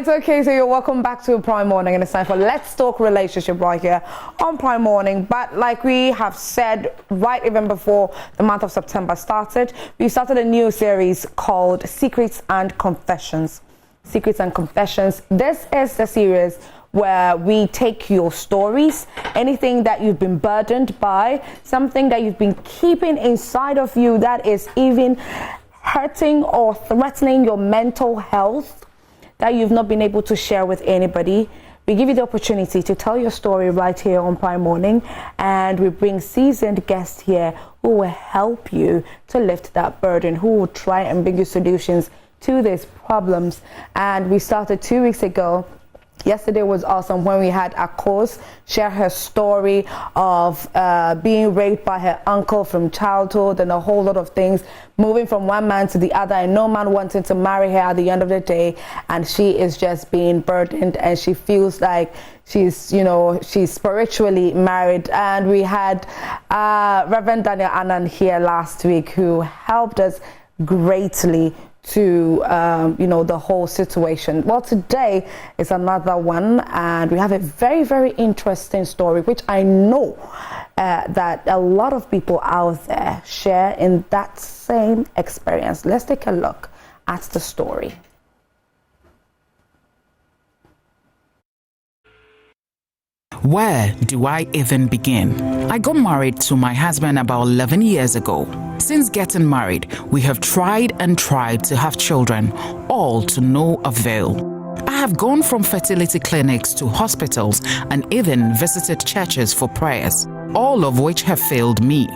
Right, okay, so you're welcome back to Prime Morning, and it's time for Let's Talk Relationship right here on Prime Morning. But like we have said right even before the month of September started, we started a new series called Secrets and Confessions. Secrets and Confessions. This is the series where we take your stories, anything that you've been burdened by, something that you've been keeping inside of you that is even hurting or threatening your mental health, that you've not been able to share with anybody. We give you the opportunity to tell your story right here on Prime Morning, and we bring seasoned guests here who will help you to lift that burden, who will try and bring you solutions to these problems. And we started 2 weeks ago. Yesterday was awesome when we had Akos share her story of being raped by her uncle from childhood and a whole lot of things, moving from one man to the other and no man wanting to marry her at the end of the day, and she is just being burdened and she feels like she's spiritually married. And we had Reverend Daniel Annan here last week who helped us greatly to the whole situation. Well, today is another one, and we have a very, very interesting story which I know that a lot of people out there share in that same experience. Let's take a look at the story. Where do I even begin? I got married to my husband about 11 years ago. Since getting married, we have tried and tried to have children, all to no avail. I have gone from fertility clinics to hospitals and even visited churches for prayers, all of which have failed me.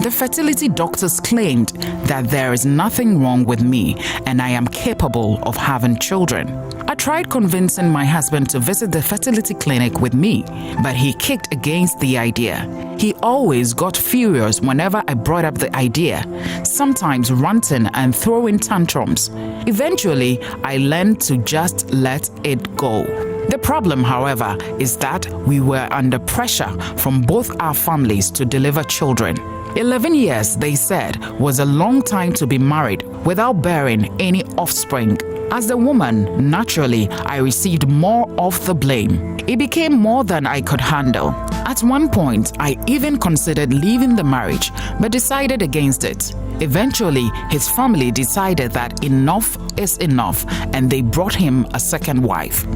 The fertility doctors claimed that there is nothing wrong with me and I am capable of having children. I tried convincing my husband to visit the fertility clinic with me, but he kicked against the idea. He always got furious whenever I brought up the idea, sometimes ranting and throwing tantrums. Eventually, I learned to just let it go. The problem, however, is that we were under pressure from both our families to deliver children. 11 years, they said, was a long time to be married without bearing any offspring. As the woman, naturally, I received more of the blame. It became more than I could handle. At one point, I even considered leaving the marriage, but decided against it. Eventually, his family decided that enough is enough, and they brought him a second wife,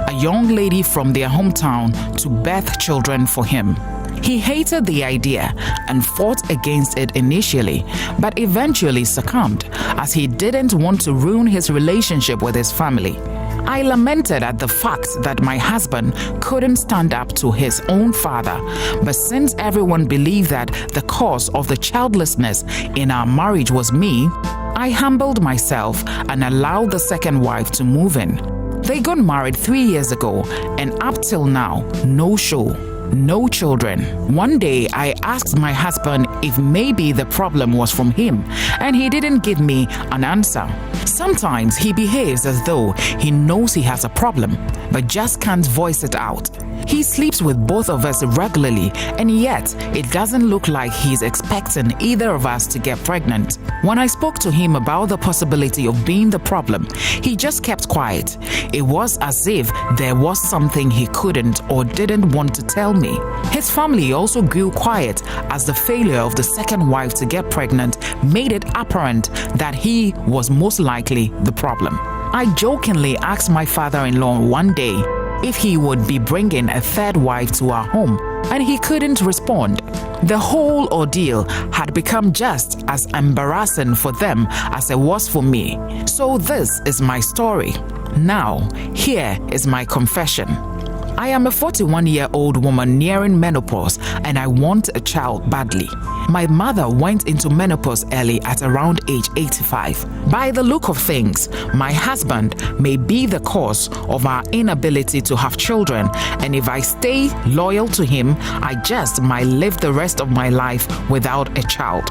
a young lady from their hometown, to birth children for him. He hated the idea and fought against it initially, but eventually succumbed as he didn't want to ruin his relationship with his family. I lamented at the fact that my husband couldn't stand up to his own father, but since everyone believed that the cause of the childlessness in our marriage was me, I humbled myself and allowed the second wife to move in. They got married 3 years ago, and up till now, no show. No children. One day, I asked my husband if maybe the problem was from him, and he didn't give me an answer. Sometimes he behaves as though he knows he has a problem, but just can't voice it out. He sleeps with both of us regularly, and yet it doesn't look like he's expecting either of us to get pregnant. When I spoke to him about the possibility of being the problem, he just kept quiet. It was as if there was something he couldn't or didn't want to tell me. His family also grew quiet as the failure of the second wife to get pregnant made it apparent that he was most likely the problem. I jokingly asked my father-in-law one day if he would be bringing a third wife to our home, and he couldn't respond. The whole ordeal had become just as embarrassing for them as it was for me. So this is my story. Now, here is my confession. I am a 41-year-old woman nearing menopause, and I want a child badly. My mother went into menopause early at around age 85. By the look of things, my husband may be the cause of our inability to have children, and if I stay loyal to him, I just might live the rest of my life without a child.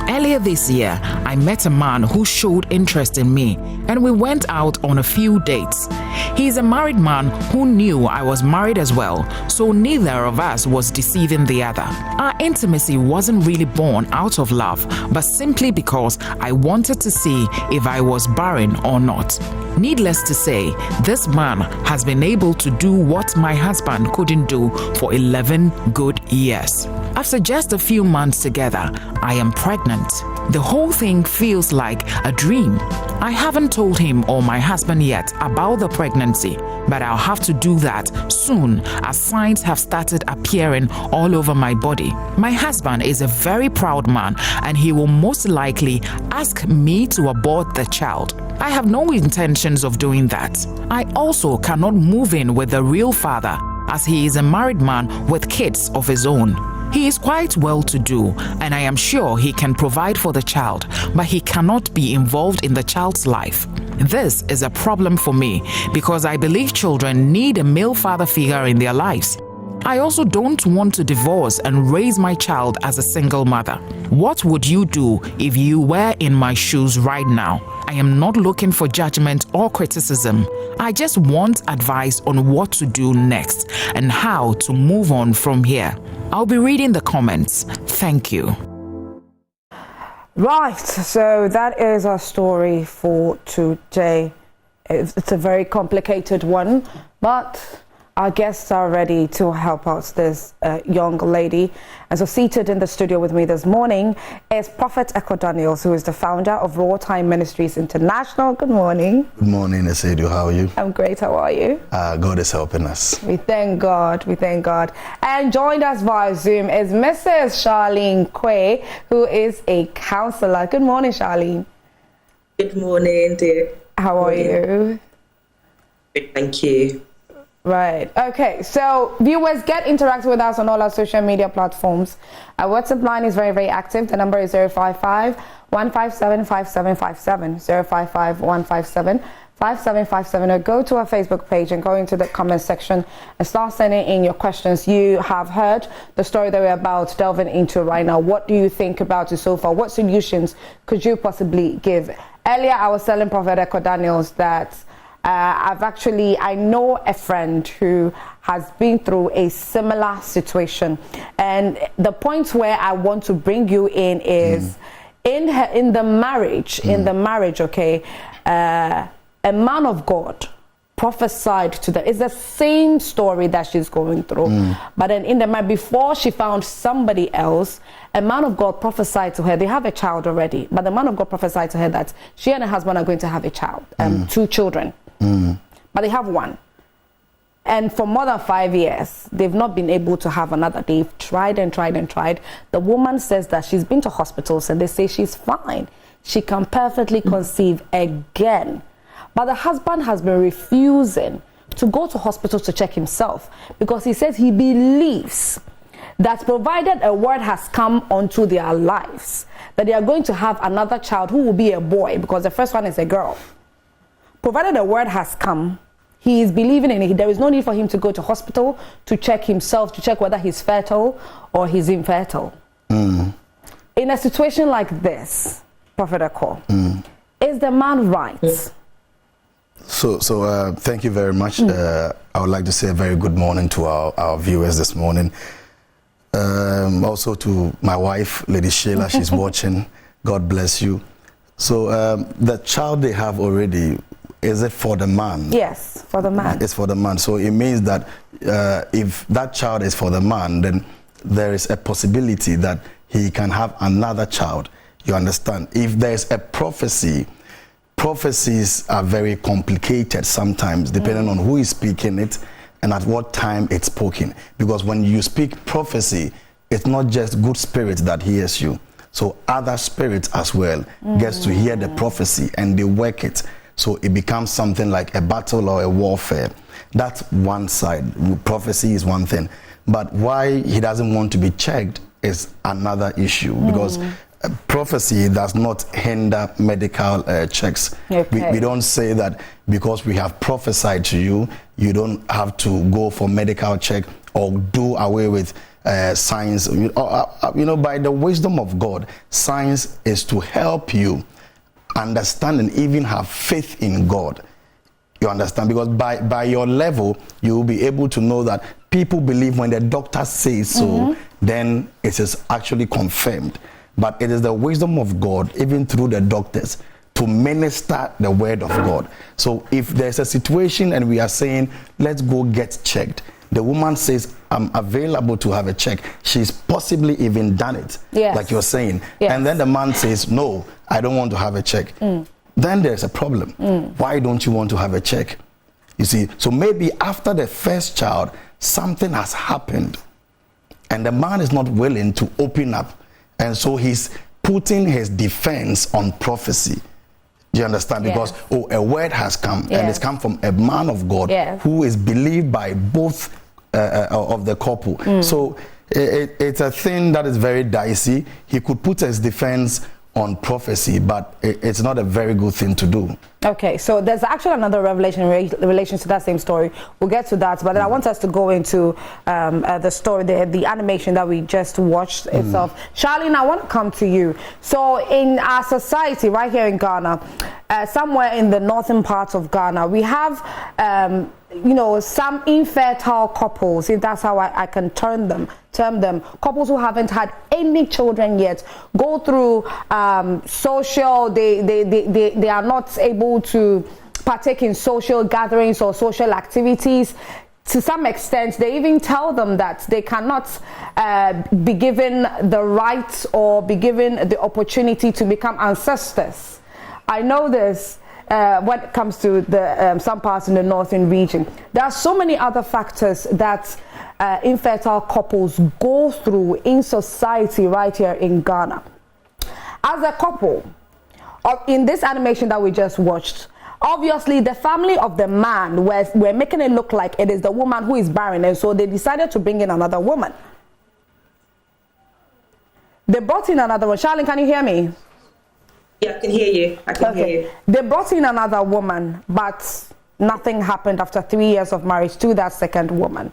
Earlier this year, I met a man who showed interest in me, and we went out on a few dates. He's a married man who knew I was married as well, so neither of us was deceiving the other. Our intimacy wasn't really really born out of love, but simply because I wanted to see if I was barren or not. Needless to say, this man has been able to do what my husband couldn't do for 11 good years. After just a few months together, I am pregnant. The whole thing feels like a dream. I haven't told him or my husband yet about the pregnancy, but I'll have to do that soon as signs have started appearing all over my body. My husband is a very proud man and he will most likely ask me to abort the child. I have no intentions of doing that. I also cannot move in with the real father as he is a married man with kids of his own. He is quite well-to-do, and I am sure he can provide for the child, but he cannot be involved in the child's life. This is a problem for me because I believe children need a male father figure in their lives. I also don't want to divorce and raise my child as a single mother. What would you do if you were in my shoes right now? I am not looking for judgment or criticism. I just want advice on what to do next and how to move on from here. I'll be reading the comments. Thank you. Right, so that is our story for today. It's a very complicated one, but our guests are ready to help out this young lady. And so seated in the studio with me this morning is Prophet Echo Daniels, who is the founder of Raw Time Ministries International. Good morning. Good morning, Esedu. How are you? I'm great. How are you? God is helping us. We thank God. We thank God. And joined us via Zoom is Mrs. Charlene Quay, who is a counselor. Good morning, Charlene. Good morning, dear. How are you? Good, thank you. Right. Okay. So viewers, get interactive with us on all our social media platforms. Our WhatsApp line is very, very active. The number is 055-157-5757. 055-157-5757. Or go to our Facebook page and go into the comment section and start sending in your questions. You have heard the story that we're about delving into right now. What do you think about it so far? What solutions could you possibly give? Earlier, I was telling Prophet Echo Daniels that I know a friend who has been through a similar situation, and the point where I want to bring you in is in the marriage, okay, a man of God prophesied to them. It's the same story that she's going through, but then in the marriage, before she found somebody else, a man of God prophesied to her. They have a child already, but the man of God prophesied to her that she and her husband are going to have a child, 2 children. But they have one, and for more than 5 years they've not been able to have another. They've tried and tried and tried. The woman says that she's been to hospitals and they say she's fine, she can perfectly conceive again, but the husband has been refusing to go to hospital to check himself because he says he believes that provided a word has come onto their lives that they are going to have another child who will be a boy because the first one is a girl. Provided a word has come, he is believing in it. There is no need for him to go to hospital to check himself, to check whether he's fertile or he's infertile. In a situation like this, Prophet Echo, is the man right? So thank you very much. I would like to say a very good morning to our viewers this morning. Also to my wife, Lady Sheila, she's watching. God bless you. So the child they have already, is it for the man? Yes, for the man. It's for the man. So it means that if that child is for the man, then there is a possibility that he can have another child. You understand? If there's a prophecy, prophecies are very complicated sometimes, depending on who is speaking it and at what time it's spoken. Because when you speak prophecy, it's not just good spirits that hears you. So other spirits as well gets to hear the prophecy and they work it. So it becomes something like a battle or a warfare. That's one side. Prophecy is one thing. But why he doesn't want to be checked is another issue. Because prophecy does not hinder medical checks. Okay. We don't say that because we have prophesied to you, you don't have to go for medical check or do away with science. You know, by the wisdom of God, science is to help you understand and even have faith in God. You understand? Because by your level, you will be able to know that people believe when the doctor says so, then it is actually confirmed. But it is the wisdom of God, even through the doctors, to minister the word of God. So if there's a situation and we are saying, let's go get checked, the woman says, I'm available to have a check. She's possibly even done it, like you're saying. Yes. And then the man says, no, I don't want to have a check. Then there's a problem. Why don't you want to have a check? You see, so maybe after the first child, something has happened and the man is not willing to open up. And so he's putting his defense on prophecy. Do you understand? Because, a word has come, and it's come from a man of God who is believed by both of the couple. So it's a thing that is very dicey. He could put his defense on prophecy, but it's not a very good thing to do. Okay, so there's actually another revelation in relation to that same story. We'll get to that, but then I want us to go into the story, the animation that we just watched itself. Charlene, I want to come to you. So in our society right here in Ghana, somewhere in the northern parts of Ghana, we have some infertile couples, if that's how I can term them, couples who haven't had any children yet, go through social, they are not able to partake in social gatherings or social activities. To some extent, they even tell them that they cannot be given the right or be given the opportunity to become ancestors. I know this. When it comes to the some parts in the northern region, there are so many other factors that infertile couples go through in society right here in Ghana. As a couple, in this animation that we just watched, obviously the family of the man were making it look like it is the woman who is barren, and so they decided to bring in another woman. They brought in another one. Charlene, can you hear me? Yeah, I can hear you. I can hear you. They brought in another woman, but nothing happened after 3 years of marriage to that second woman.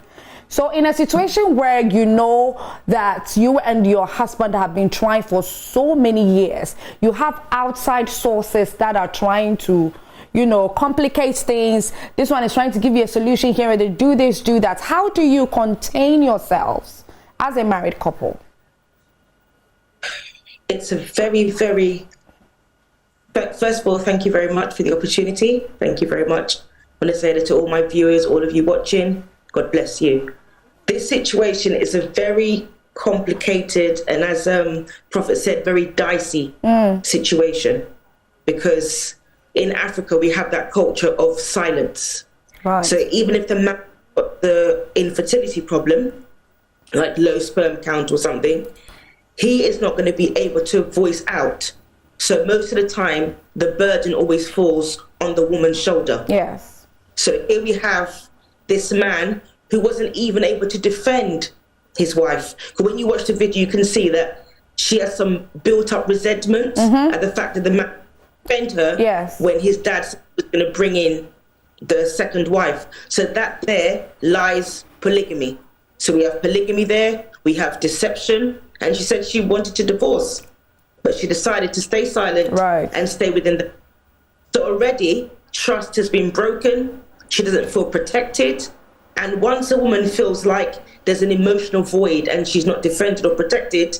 So in a situation where you know that you and your husband have been trying for so many years, you have outside sources that are trying to, complicate things. This one is trying to give you a solution here, they do this, do that. How do you contain yourselves as a married couple? It's a very, very... First of all, thank you very much for the opportunity. Thank you very much. I want to say that to all my viewers, all of you watching, God bless you. This situation is a very complicated and, as Prophet said, very dicey situation, because in Africa we have that culture of silence. Right. So even if the man got the infertility problem, like low sperm count or something, he is not going to be able to voice out. So most of the time, the burden always falls on the woman's shoulder. Yes. So here we have this man who wasn't even able to defend his wife. When you watch the video, you can see that she has some built-up resentment at the fact that the man defended her when his dad was going to bring in the second wife. So that there lies polygamy. So we have polygamy there, we have deception, and she said she wanted to divorce, but she decided to stay silent and stay within the... So already, trust has been broken. She doesn't feel protected. And once a woman feels like there's an emotional void and she's not defended or protected,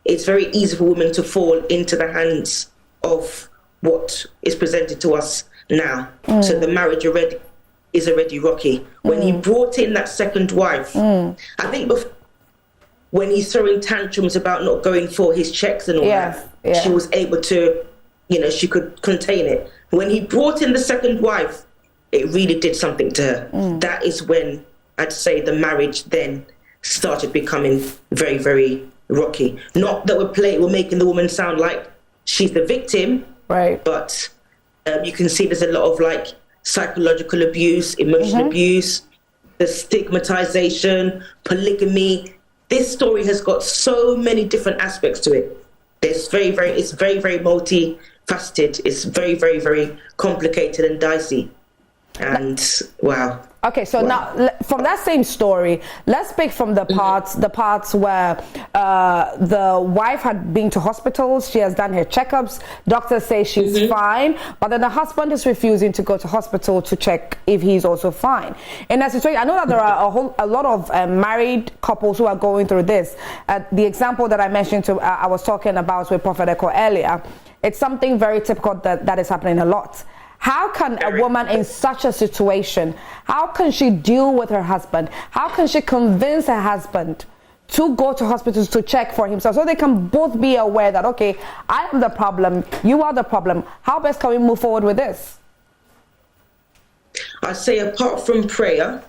it's very easy for women to fall into the hands of what is presented to us now. So the marriage is already rocky. When he brought in that second wife, I think before, when he's throwing tantrums about not going for his checks and all that, she was able to, she could contain it. When he brought in the second wife, it really did something to her. That is when I'd say the marriage then started becoming very, very rocky. Not that we're making the woman sound like she's the victim, but you can see there's a lot of psychological abuse, emotional abuse, the stigmatization, polygamy. This story has got so many different aspects to it. It's very, very multifaceted. It's very, very, very complicated and dicey. And wow. Okay, so now from that same story, let's pick from the parts where the wife had been to hospitals, she has done her checkups, doctors say she's fine, but then the husband is refusing to go to hospital to check if he's also fine. In that situation, I know that there are a lot of married couples who are going through this. The example that I mentioned I was talking about with Prophet Echo earlier, it's something very typical that is happening a lot. How can a woman in such a situation, how can she deal with her husband? How can she convince her husband to go to hospitals to check for himself so they can both be aware that, okay, I am the problem, you are the problem. How best can we move forward with this? I say apart from prayer,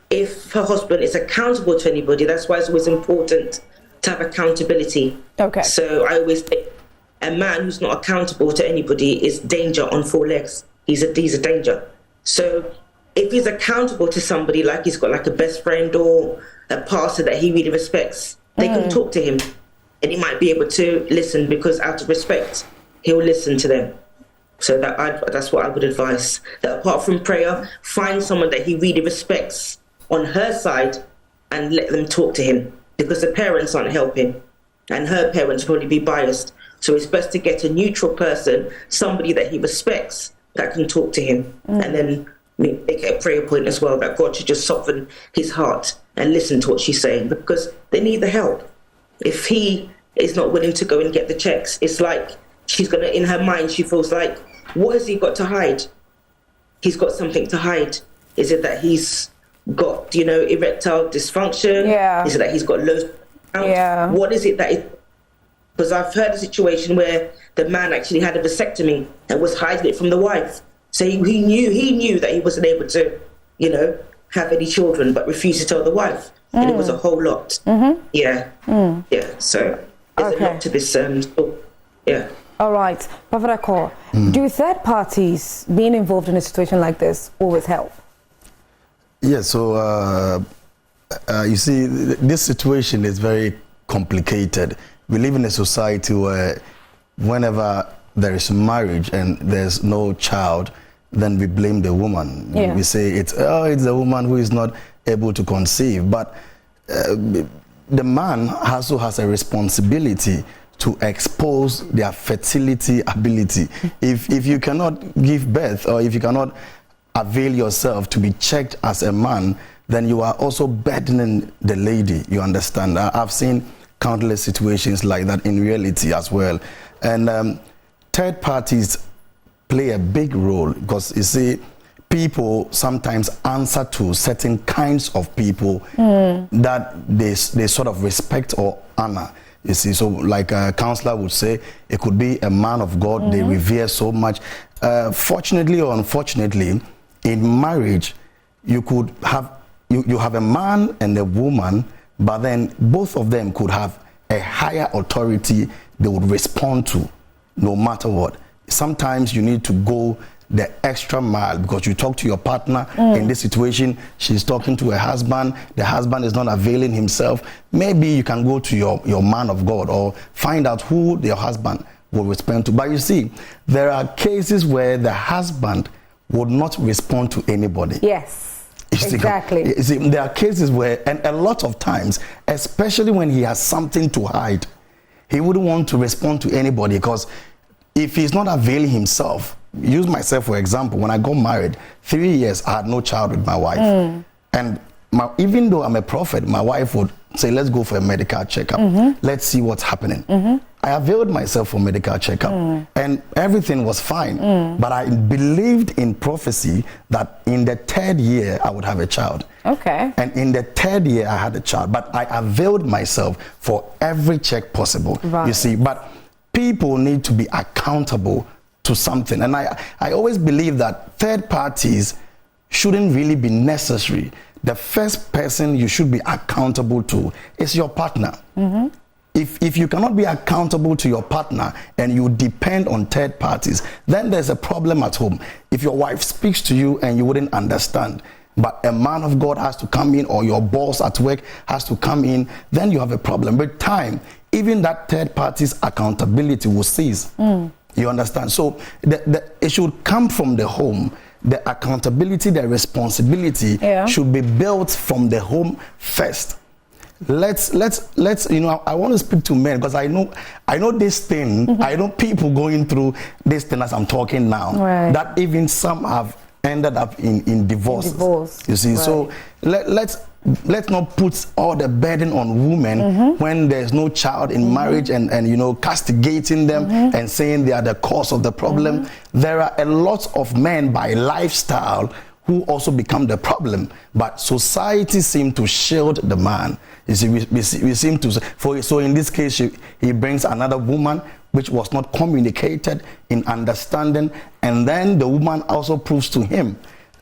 if her husband is accountable to anybody, that's why it's always important to have accountability. Okay. So I always say, a man who's not accountable to anybody is danger on four legs. He's a danger. So if he's accountable to somebody, like he's got like a best friend or a pastor that he really respects, they can talk to him and he might be able to listen, because out of respect, he'll listen to them. So that's what I would advise. That apart from prayer, find someone that he really respects on her side and let them talk to him, because the parents aren't helping and her parents will probably be biased. So it's best to get a neutral person, somebody that he respects, that can talk to him, and then make it a prayer point as well, that God should just soften his heart and listen to what she's saying, because they need the help. If he is not willing to go and get the checks, it's like she's gonna, in her mind, she feels like, what has he got to hide? He's got something to hide. Is it that he's got, erectile dysfunction? Yeah. Is it that he's got low? Yeah. What is it that is? Because I've heard a situation where the man actually had a vasectomy and was hiding it from the wife. So he knew that he wasn't able to, have any children, but refused to tell the wife. And it was a whole lot. Yeah. Yeah. So there's a lot to this. Yeah. All right. Prophet Echo, do third parties being involved in a situation like this always help? Yeah, so you see, this situation is very complicated. We live in a society where whenever there is marriage and there's no child, then we blame the woman. Yeah. We say it's the woman who is not able to conceive. But the man also has a responsibility to expose their fertility ability. If you cannot give birth, or if you cannot avail yourself to be checked as a man, then you are also burdening the lady, you understand? I've seen countless situations like that in reality as well. And third parties play a big role, because you see, people sometimes answer to certain kinds of people that they sort of respect or honor. You see, so like a counselor would say, it could be a man of God they revere so much. Fortunately or unfortunately, in marriage, you could have you have a man and a woman, but then both of them could have a higher authority they would respond to no matter what. Sometimes you need to go the extra mile, because you talk to your partner in this situation, she's talking to her husband, the husband is not availing himself. Maybe you can go to your man of God or find out who your husband will respond to. But you see, there are cases where the husband would not respond to anybody. Yes. Exactly. You see, there are cases where, and a lot of times, especially when he has something to hide, he wouldn't want to respond to anybody, because if he's not availing himself, use myself for example, when I got married, 3 years I had no child with my wife. And even though I'm a prophet, my wife would say, let's go for a medical checkup. Let's see what's happening. I availed myself for medical checkup and everything was fine. But I believed in prophecy that in the 3rd year I would have a child. Okay. And in the 3rd year I had a child, but I availed myself for every check possible. Right. You see, but people need to be accountable to something. And I always believe that third parties shouldn't really be necessary. The first person you should be accountable to is your partner. If you cannot be accountable to your partner and you depend on third parties, then there's a problem at home. If your wife speaks to you and you wouldn't understand, but a man of God has to come in, or your boss at work has to come in, then you have a problem. With time, even that third party's accountability will cease. You understand? So it should come from the home. the accountability, the responsibility should be built from the home first. Let's you know, I want to speak to men because I know this thing. I know people going through this thing as I'm talking now, that even some have ended up in divorces. You see, so let's not put all the burden on women when there's no child in marriage and you know, castigating them and saying they are the cause of the problem. There are a lot of men by lifestyle who also become the problem, but society seems to shield the man. You see, we seem to, so in this case, he brings another woman, which was not communicated in understanding, and then the woman also proves to him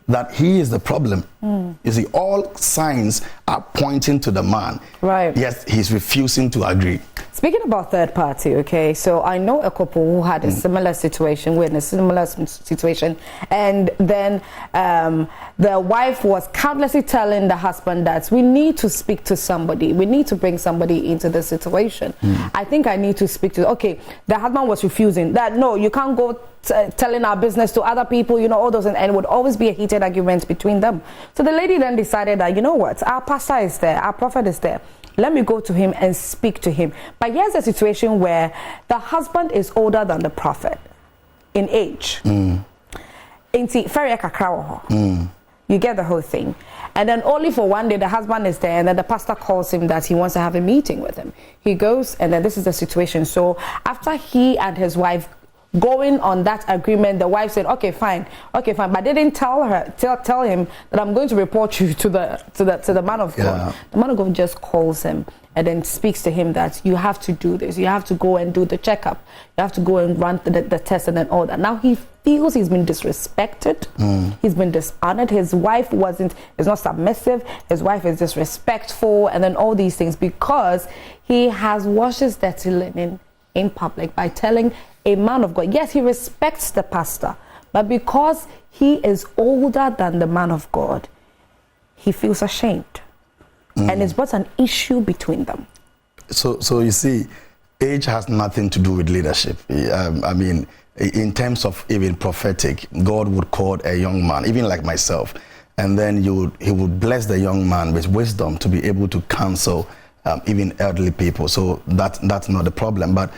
that he is the problem. You see, all signs are pointing to the man. Right. Yes, he's refusing to agree. Speaking about third party, okay, so I know a couple who had a similar situation, we're in a similar situation, and then the wife was countlessly telling the husband that we need to speak to somebody, we need to bring somebody into the situation. I think I need to speak to, okay, the husband was refusing that, no, you can't go telling our business to other people, you know, all those, and it would always be a heated argument between them. So the lady then decided that, you know what, our pastor is there, our prophet is there, let me go to him and speak to him. But here's a situation where the husband is older than the prophet in age. You get the whole thing. And then only for one day the husband is there, and then the pastor calls him that he wants to have a meeting with him. He goes, and then this is the situation. So after he and his wife going on that agreement, the wife said, okay fine, but they didn't tell him that I'm going to report you to the man of God. The man of God just calls him and then speaks to him that you have to do this, you have to go and do the checkup, you have to go and run the test and then all that. Now he feels he's been disrespected, he's been dishonored, his wife is not submissive, his wife is disrespectful, and then all these things because he has washed his dirty linen in public by telling a man of God. Yes, he respects the pastor, but because he is older than the man of God, he feels ashamed. And it's brought an issue between them. So you see, age has nothing to do with leadership. I mean, in terms of even prophetic, God would call a young man, even like myself, and then he would bless the young man with wisdom to be able to counsel even elderly people. So that's not the problem. But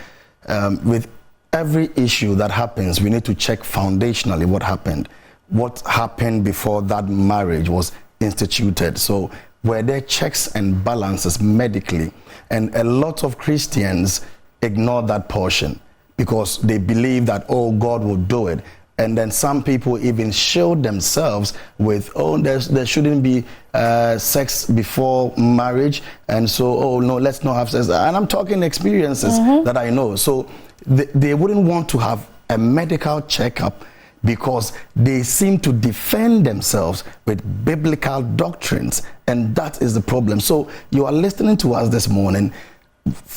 with every issue that happens, we need to check foundationally what happened. What happened before that marriage was instituted? So were there checks and balances medically? And a lot of Christians ignore that portion because they believe that, oh, God will do it. And then some people even shield themselves with, oh, there shouldn't be sex before marriage. And so, oh, no, let's not have sex. And I'm talking experiences that I know. So they wouldn't want to have a medical checkup because they seem to defend themselves with biblical doctrines. And that is the problem. So you are listening to us this morning.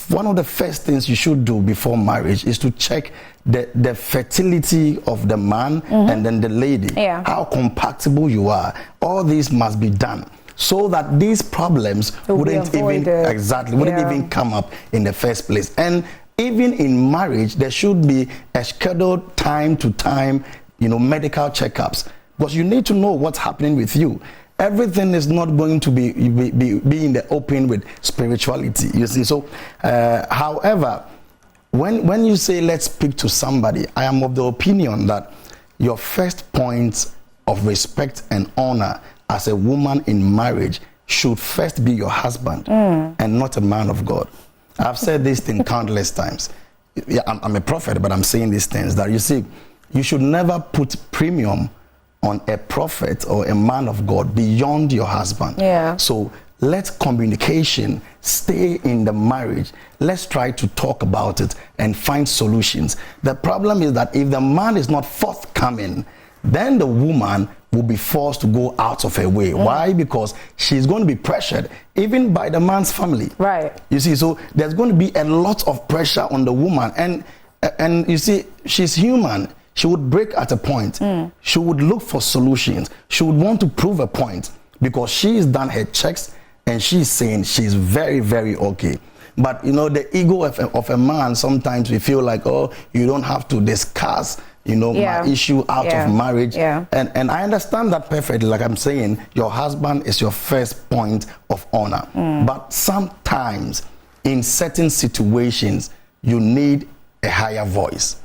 One of the first things you should do before marriage is to check the fertility of the man and then the lady, how compatible you are. All these must be done so that these problems wouldn't even come up in the first place. And even in marriage, there should be a scheduled time to time, you know, medical checkups, because you need to know what's happening with you. Everything is not going to be in the open with spirituality, you see. So, however, when you say let's speak to somebody, I am of the opinion that your first point of respect and honor as a woman in marriage should first be your husband and not a man of God. I've said this thing countless times. Yeah, I'm a prophet, but I'm saying these things that you see, you should never put premium on a prophet or a man of God beyond your husband. Yeah. So let communication stay in the marriage. Let's try to talk about it and find solutions. The problem is that if the man is not forthcoming, then the woman will be forced to go out of her way. Why? Because she's going to be pressured even by the man's family. Right. You see, so there's going to be a lot of pressure on the woman. And you see, she's human. She would break at a point. She would look for solutions. She would want to prove a point because she's done her checks and she's saying she's very, very okay. But, you know, the ego of a man, sometimes we feel like, oh, you don't have to discuss, Yeah. my issue out Yeah. of marriage. Yeah. And I understand that perfectly. Like I'm saying, your husband is your first point of honor. But sometimes in certain situations, you need a higher voice.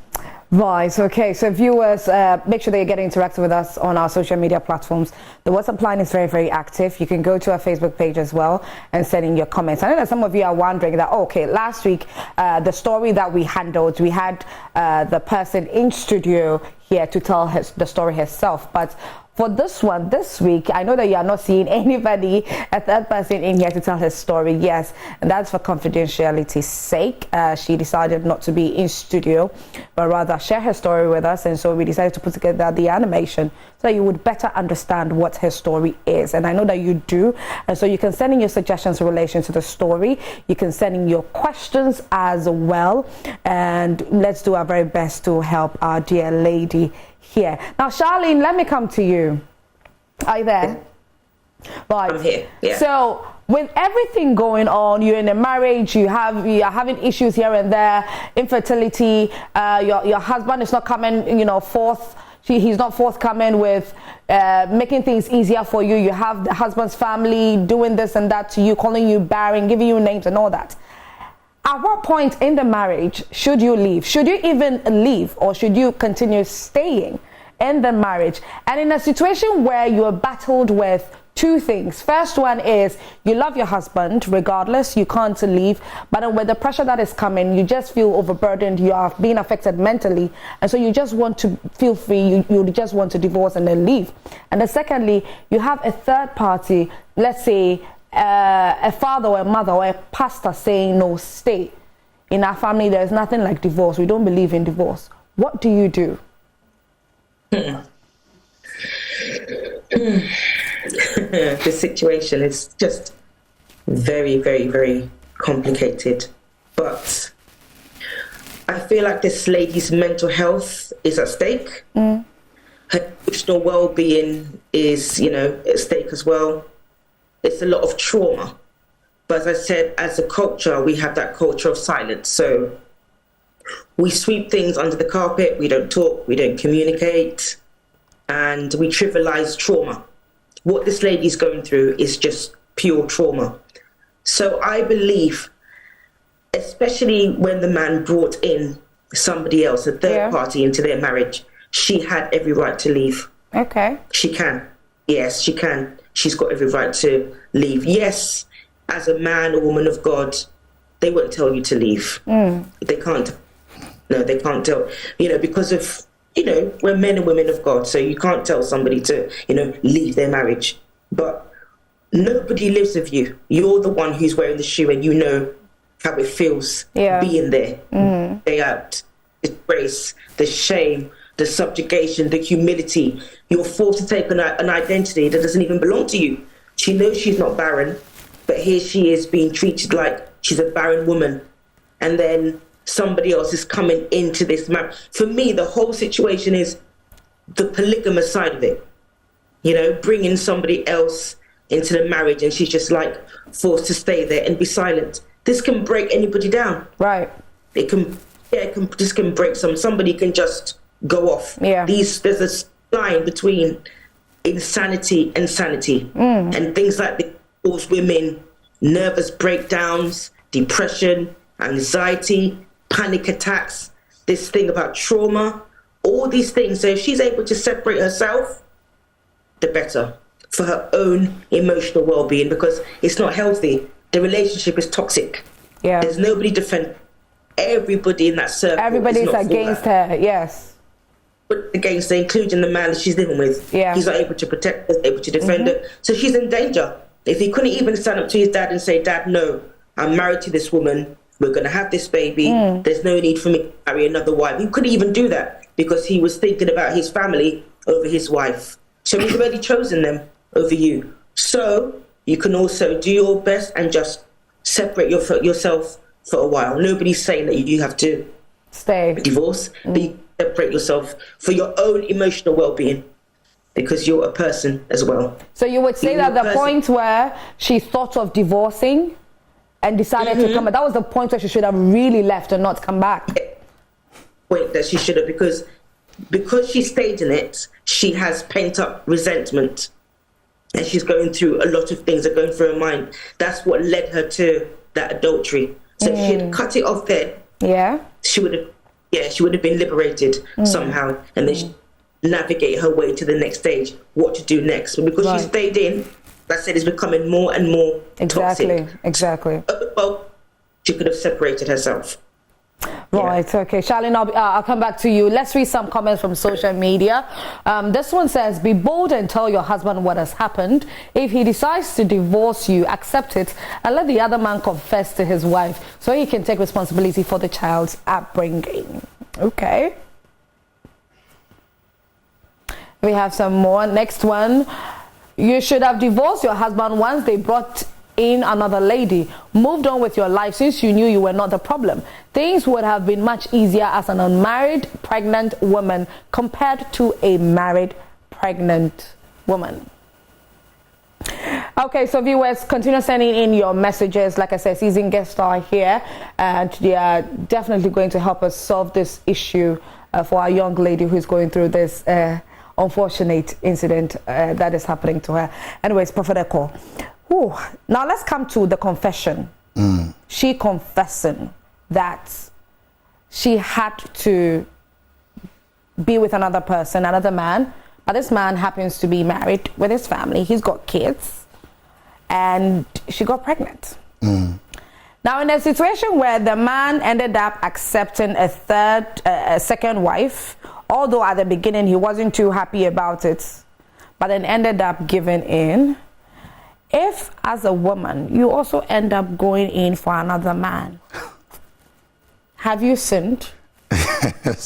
Right, okay. So viewers, make sure that you're getting interactive with us on our social media platforms. The WhatsApp line is very, very active. You can go to our Facebook page as well and send in your comments. I know that some of you are wondering that, okay, last week, the story that we handled, we had the person in studio here to tell the story herself. But for this one, this week, I know that you are not seeing anybody, a third person in here to tell her story. Yes, and that's for confidentiality's sake. She decided not to be in studio, but rather share her story with us. And so we decided to put together the animation so that you would better understand what her story is. And I know that you do. And so you can send in your suggestions in relation to the story. You can send in your questions as well. And let's do our very best to help our dear lady here. Now, Charlene, let me come to you. Are you there? Right. I'm here. Yeah. So, with everything going on, you're in a marriage, you are having issues here and there, infertility. Your husband is not coming, forth. He's not forthcoming with making things easier for you. You have the husband's family doing this and that to you, calling you barren, giving you names and all that. At what point in the marriage should you leave? Should you even leave, or should you continue staying in the marriage? And in a situation where you are battled with two things. First one is you love your husband regardless, you can't leave, but then with the pressure that is coming, you just feel overburdened, you are being affected mentally, and so you just want to feel free, you just want to divorce and then leave. And then secondly, you have a third party, let's say a father or a mother or a pastor saying, no, stay. In our family, there's nothing like divorce. We don't believe in divorce. What do you do? The situation is just very, very, very complicated. But I feel like this lady's mental health is at stake. Her emotional well-being is, at stake as well. It's a lot of trauma. But as I said, as a culture, we have that culture of silence. So we sweep things under the carpet, we don't talk, we don't communicate, and we trivialize trauma. What this lady's going through is just pure trauma. So I believe, especially when the man brought in somebody else, a third party into their marriage, she had every right to leave. Okay. She can. Yes, she can. She's got every right to leave. Yes, as a man or woman of God, they won't tell you to leave. They can't. No, they can't tell. Because of, we're men and women of God, so you can't tell somebody to, leave their marriage. But nobody lives with you. You're the one who's wearing the shoe, and you know how it feels being there. Day out. The disgrace, the shame, the subjugation, the humility. You're forced to take an identity that doesn't even belong to you. She knows she's not barren, but here she is being treated like she's a barren woman. And then somebody else is coming into this marriage. For me, the whole situation is the polygamous side of it. Bringing somebody else into the marriage, and she's just like forced to stay there and be silent. This can break anybody down. Right. It can break somebody can just go off. Yeah. There's a line between insanity and sanity. And things like this cause women nervous breakdowns, depression, anxiety, panic attacks, this thing about trauma, all these things. So if she's able to separate herself, the better for her own emotional well-being, because it's not healthy. The relationship is toxic. Yeah. There's nobody defend. Everybody in that circle. Everybody's against her. Yes. Against her, including the man that she's living with. Yeah. He's not able to protect her, able to defend her. So she's in danger. If he couldn't even stand up to his dad and say, Dad, no, I'm married to this woman. We're going to have this baby. There's no need for me to marry another wife. He couldn't even do that because he was thinking about his family over his wife. So he's already chosen them over you. So you can also do your best and just separate yourself for a while. Nobody's saying that you have to stay, divorce, but you separate yourself for your own emotional well-being, because you're a person as well. So you would say that the point where she thought of divorcing and decided to come back, that was the point where she should have really left and not come back. Point that she should have, because because she stayed in it, she has pent up resentment. And she's going through a lot of things that are going through her mind. That's what led her to that adultery. So if she had cut it off there, she would have been liberated somehow, and then she navigate her way to the next stage, what to do next. But because she stayed in, like I said, it's becoming more and more toxic. Exactly. Well, she could have separated herself. Right, okay. Charlene, I'll come back to you. Let's read some comments from social media. This one says, be bold and tell your husband what has happened. If he decides to divorce you, accept it and let the other man confess to his wife so he can take responsibility for the child's upbringing. Okay. We have some more. Next one. You should have divorced your husband once they brought in another lady. Moved on with your life since you knew you were not the problem. Things would have been much easier as an unmarried pregnant woman compared to a married pregnant woman. Okay, so viewers, continue sending in your messages. Like I said, seasoned guests are here and they are definitely going to help us solve this issue for our young lady who's going through this unfortunate incident that is happening to her. Anyways, Prophet Echo. Now let's come to the confession. She confessing that she had to be with another person, another man, but this man happens to be married with his family. He's got kids, and she got pregnant. Now, in a situation where the man ended up accepting a second wife, although at the beginning he wasn't too happy about it, but then ended up giving in. If, as a woman, you also end up going in for another man, have you sinned?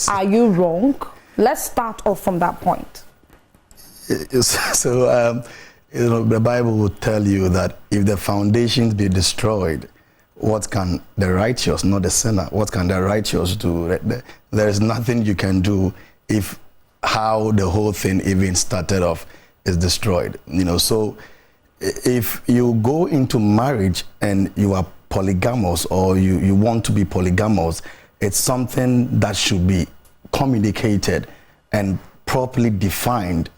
Are you wrong? Let's start off from that point. So, the Bible will tell you that if the foundations be destroyed, what can the righteous, not the sinner, what can the righteous do? There is nothing you can do if how the whole thing even started off is destroyed. So if you go into marriage and you are polygamous or you want to be polygamous, it's something that should be communicated and properly defined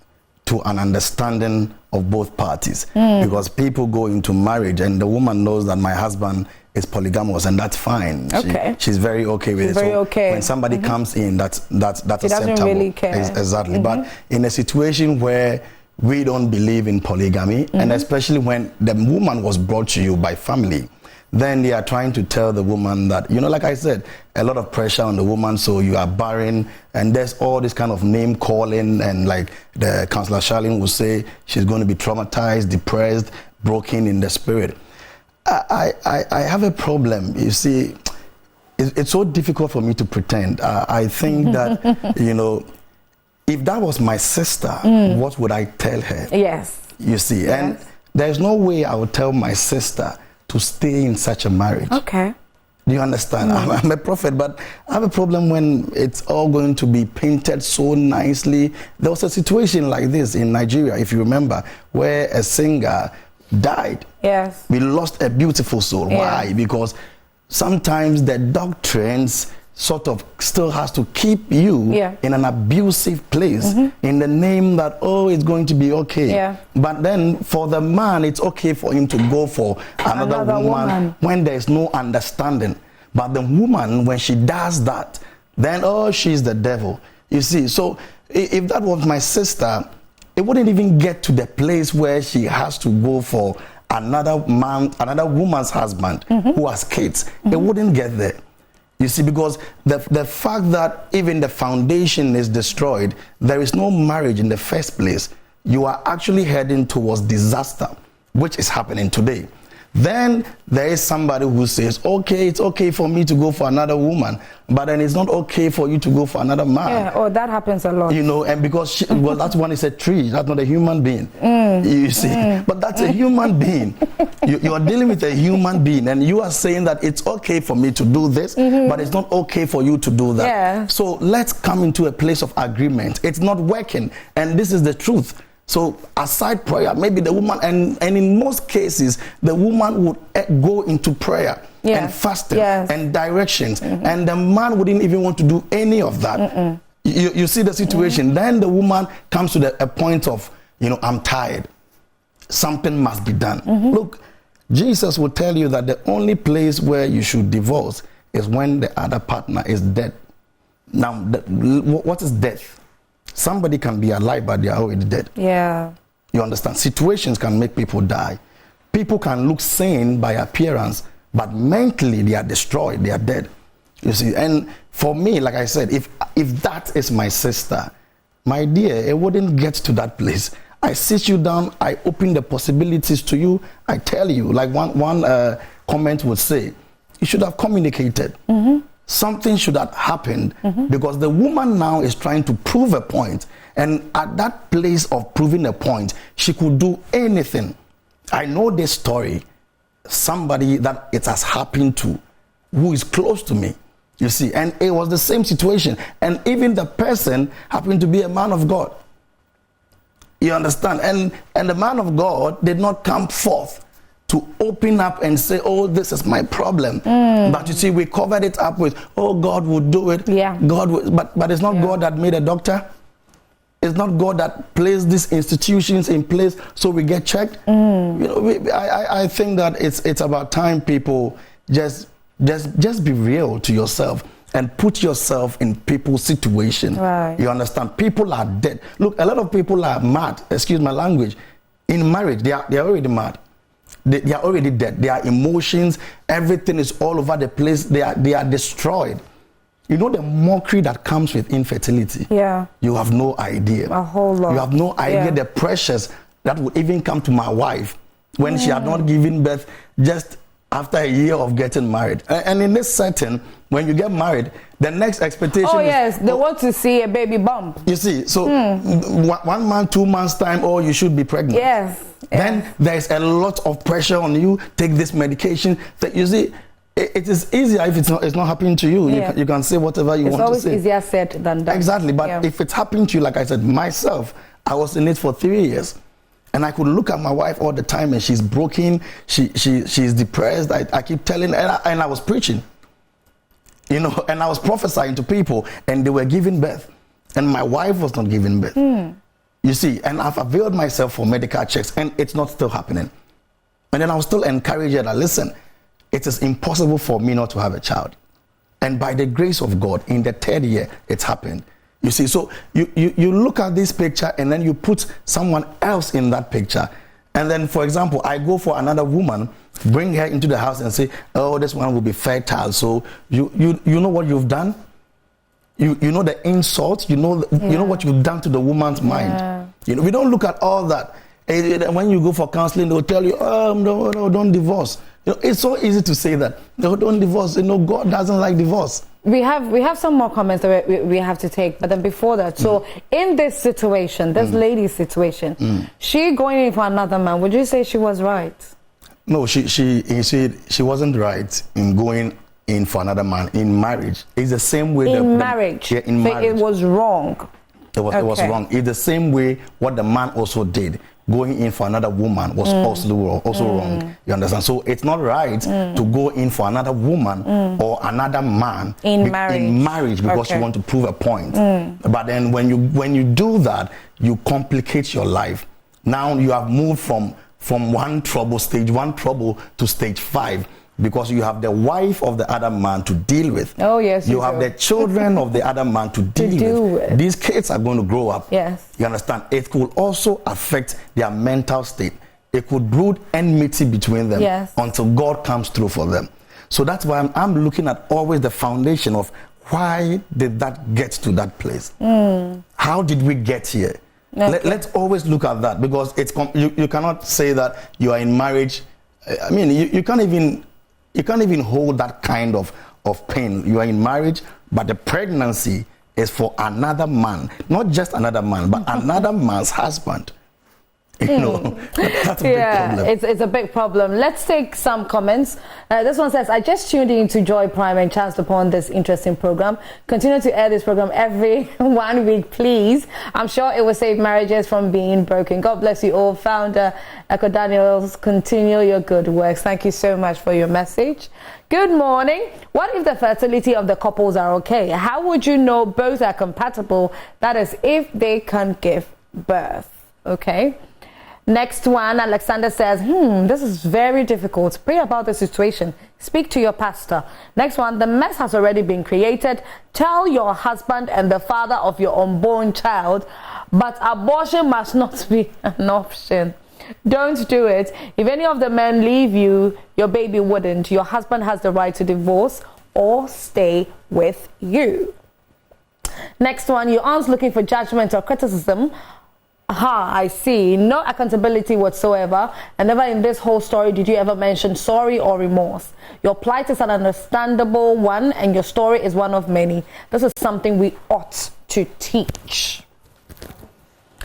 to an understanding of both parties. Because people go into marriage and the woman knows that my husband is polygamous, and that's fine. Okay. She's very okay with it. Very okay. When somebody comes in, that's acceptable. Doesn't really care. Exactly. But in a situation where we don't believe in polygamy, and especially when the woman was brought to you by family, then they are trying to tell the woman that, like I said, a lot of pressure on the woman, so you are barren, and there's all this kind of name calling, and like the Counselor Charlene will say, she's going to be traumatized, depressed, broken in the spirit. I have a problem. You see, it's so difficult for me to pretend. I think that, if that was my sister, what would I tell her? Yes. You see, and there's no way I would tell my sister to stay in such a marriage. Okay. Do you understand? I'm a prophet, but I have a problem when it's all going to be painted so nicely. There was a situation like this in Nigeria, if you remember, where a singer died. Yes. We lost a beautiful soul. Yeah. Why? Because sometimes the doctrines sort of still has to keep you in an abusive place in the name that, it's going to be okay. Yeah. But then for the man, it's okay for him to go for another woman when there's no understanding. But the woman, when she does that, then, she's the devil. You see, so if that was my sister, it wouldn't even get to the place where she has to go for another woman's husband who has kids. It wouldn't get there. You see, because the fact that even the foundation is destroyed, there is no marriage in the first place, you are actually heading towards disaster, which is happening today. Then there is somebody who says, okay, it's okay for me to go for another woman, but then it's not okay for you to go for another man. Yeah, that happens a lot. And because that one is a tree, that's not a human being. You see, but that's a human being. You are dealing with a human being, and you are saying that it's okay for me to do this, but it's not okay for you to do that. Yeah. So let's come into a place of agreement. It's not working, and this is the truth. So aside prayer, maybe the woman, and in most cases, the woman would go into prayer and fasting and directions, and the man wouldn't even want to do any of that. You see the situation. Then the woman comes to a point of, I'm tired. Something must be done. Look, Jesus will tell you that the only place where you should divorce is when the other partner is dead. Now, what is death? Somebody can be alive, but they are already dead. Yeah. You understand? Situations can make people die. People can look sane by appearance, but mentally they are destroyed. They are dead. You see, and for me, like I said, if that is my sister, my dear, it wouldn't get to that place. I sit you down, I open the possibilities to you, I tell you, like one comment would say, you should have communicated. Something should have happened, because the woman now is trying to prove a point, and at that place of proving a point, she could do anything. I know this story, somebody that it has happened to, who is close to me. You see, and it was the same situation. And even the person happened to be a man of God. You understand? And the man of God did not come forth to open up and say, oh, this is my problem. But you see, we covered it up with, oh, God would do it. Yeah. God would, but it's not God that made a doctor. It's not God that placed these institutions in place so we get checked. I think that it's about time people just be real to yourself and put yourself in people's situation. Right. You understand? People are dead. Look, a lot of people are mad, excuse my language. In marriage, they are already mad. They are already dead. Their emotions, everything is all over the place. They are destroyed. You know the mockery that comes with infertility? Yeah. You have no idea. A whole lot. You have no idea Yeah. the pressures that would even come to my wife when she had not given birth just after a year of getting married. And in this setting, when you get married, the next expectation Oh, is... yes, they want to see a baby bump. You see, so 1 month, 2 months time, or you should be pregnant. Yes. Then there's a lot of pressure on you. Take this medication. You see, it is easier if it's not happening to you. Yeah. You can say whatever you want to It's say. always easier said than done. Exactly, but Yeah. if it's happening to you, like I said, myself, I was in it for 3 years. And I could look at my wife all the time, and she's broken, she's depressed. I keep telling her, and I was preaching, and I was prophesying to people, and they were giving birth, and my wife was not giving birth. You see, and I've availed myself for medical checks, and it's not still happening. And then I was still encouraging her that, listen, it is impossible for me not to have a child. And by the grace of God, in the 3rd year, it's happened. You see, so you look at this picture and then you put someone else in that picture. And then, for example, I go for another woman, bring her into the house and say, oh, this one will be fertile. So you know what you've done? You know the insult, you know what you've done to the woman's mind. We don't look at all that. And when you go for counseling, they'll tell you, oh, no, don't divorce. It's so easy to say that. No, don't divorce. God doesn't like divorce. We have some more comments that we have to take, but then before that, so in this situation, this lady's situation, she going in for another man, would you say she was right? No, she wasn't right in going in for another man in marriage. It's the same way in marriage. Yeah, in marriage. It was wrong. It was wrong. It's the same way what the man also did. Going in for another woman was also wrong. You understand? So it's not right to go in for another woman or another man in marriage because you want to prove a point. But then when you do that, you complicate your life. Now you have moved from stage one trouble to stage 5. Because you have the wife of the other man to deal with. Oh, yes, you have the children of the other man to deal with. These kids are going to grow up. Yes. You understand? It could also affect their mental state. It could brood enmity between them until God comes through for them. So that's why I'm looking at always the foundation of why did that get to that place? How did we get here? Okay. Let's always look at that, because you cannot say that you are in marriage. I mean, you can't even hold that kind of pain. You are in marriage, but the pregnancy is for another man. Not just another man, but another man's husband. That's a big problem. It's a big problem. Let's take some comments. This one says, I just tuned in to Joy Prime and chanced upon this interesting program. Continue to air this program every 1 week, please. I'm sure it will save marriages from being broken. God bless you all. Founder Echo Daniels, continue your good works. Thank you so much for your message. Good morning. What if the fertility of the couples are okay? How would you know both are compatible? That is, if they can give birth. Okay. Next one, Alexander says, this is very difficult. Pray about the situation. Speak to your pastor. Next one, the mess has already been created. Tell your husband and the father of your unborn child, but abortion must not be an option. Don't do it. If any of the men leave you, your baby wouldn't. Your husband has the right to divorce or stay with you. Next one, your aunt's looking for judgment or criticism. Aha, I see. No accountability whatsoever. And never in this whole story did you ever mention sorry or remorse. Your plight is an understandable one, and your story is one of many. This is something we ought to teach.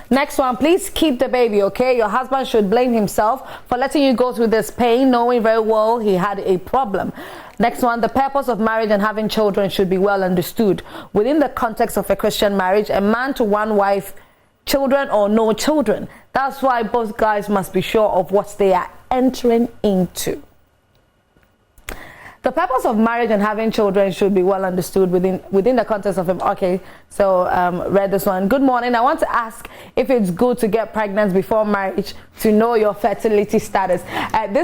Next one, please keep the baby, okay? Your husband should blame himself for letting you go through this pain, knowing very well he had a problem. Next one, the purpose of marriage and having children should be well understood. Within the context of a Christian marriage, a man to one wife, children or no children. That's why both guys must be sure of what they are entering into. The purpose of marriage and having children should be well understood within the context of okay. So read this one. Good morning. I want to ask if it's good to get pregnant before marriage to know your fertility status. What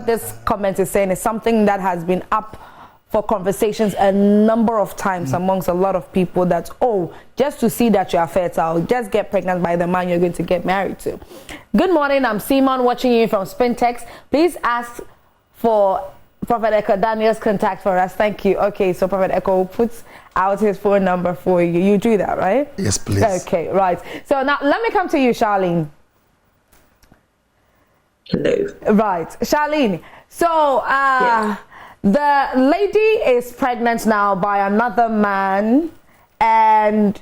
this comment is saying is something that has been up for conversations a number of times amongst a lot of people, that just to see that you are fertile, just get pregnant by the man you're going to get married to. Good morning, I'm Simon, watching you from Spintex. Please ask for Prophet Echo Daniel's contact for us. Thank you. Okay, so Prophet Echo puts out his phone number for you. You do that, right? Yes, please. Okay, right. So now let me come to you, Charlene. Hello. Right, Charlene. So the lady is pregnant now by another man, and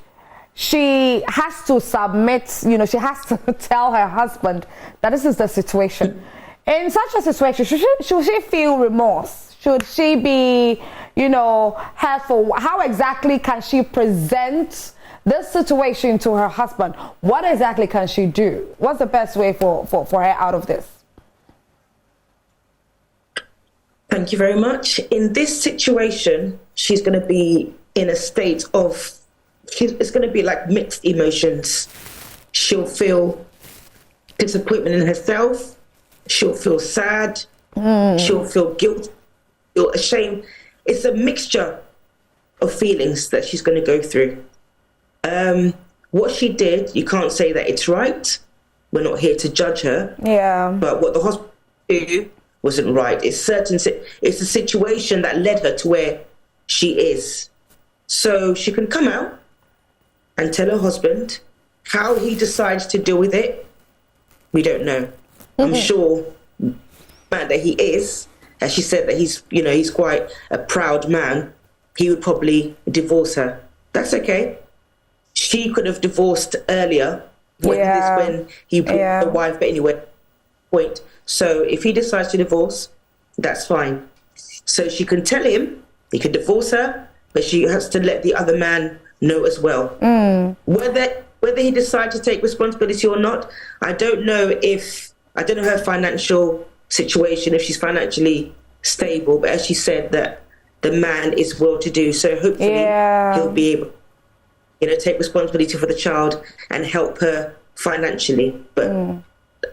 she has to submit, she has to tell her husband that this is the situation. In such a situation, should she feel remorse? Should she be, hurtful? How exactly can she present this situation to her husband? What exactly can she do? What's the best way for her out of this? Thank you very much. In this situation, she's going to be in a state of, it's going to be like mixed emotions. She'll feel disappointment in herself. She'll feel sad. She'll feel guilt, feel ashamed. It's a mixture of feelings that she's going to go through. What she did, you can't say that it's right. We're not here to judge her. Yeah. But what the hospital did wasn't right. It's a situation that led her to where she is. So she can come out and tell her husband. How he decides to deal with it, we don't know. I'm sure man that he is, as she said, that he's quite a proud man, he would probably divorce her. That's okay. She could have divorced earlier when he brought the wife, but anyway, point. So if he decides to divorce, that's fine. So she can tell him, he can divorce her, but she has to let the other man know as well. Whether he decides to take responsibility or not, I don't know her financial situation, if she's financially stable, but as she said, that the man is well-to-do, so hopefully he'll be able take responsibility for the child and help her financially. But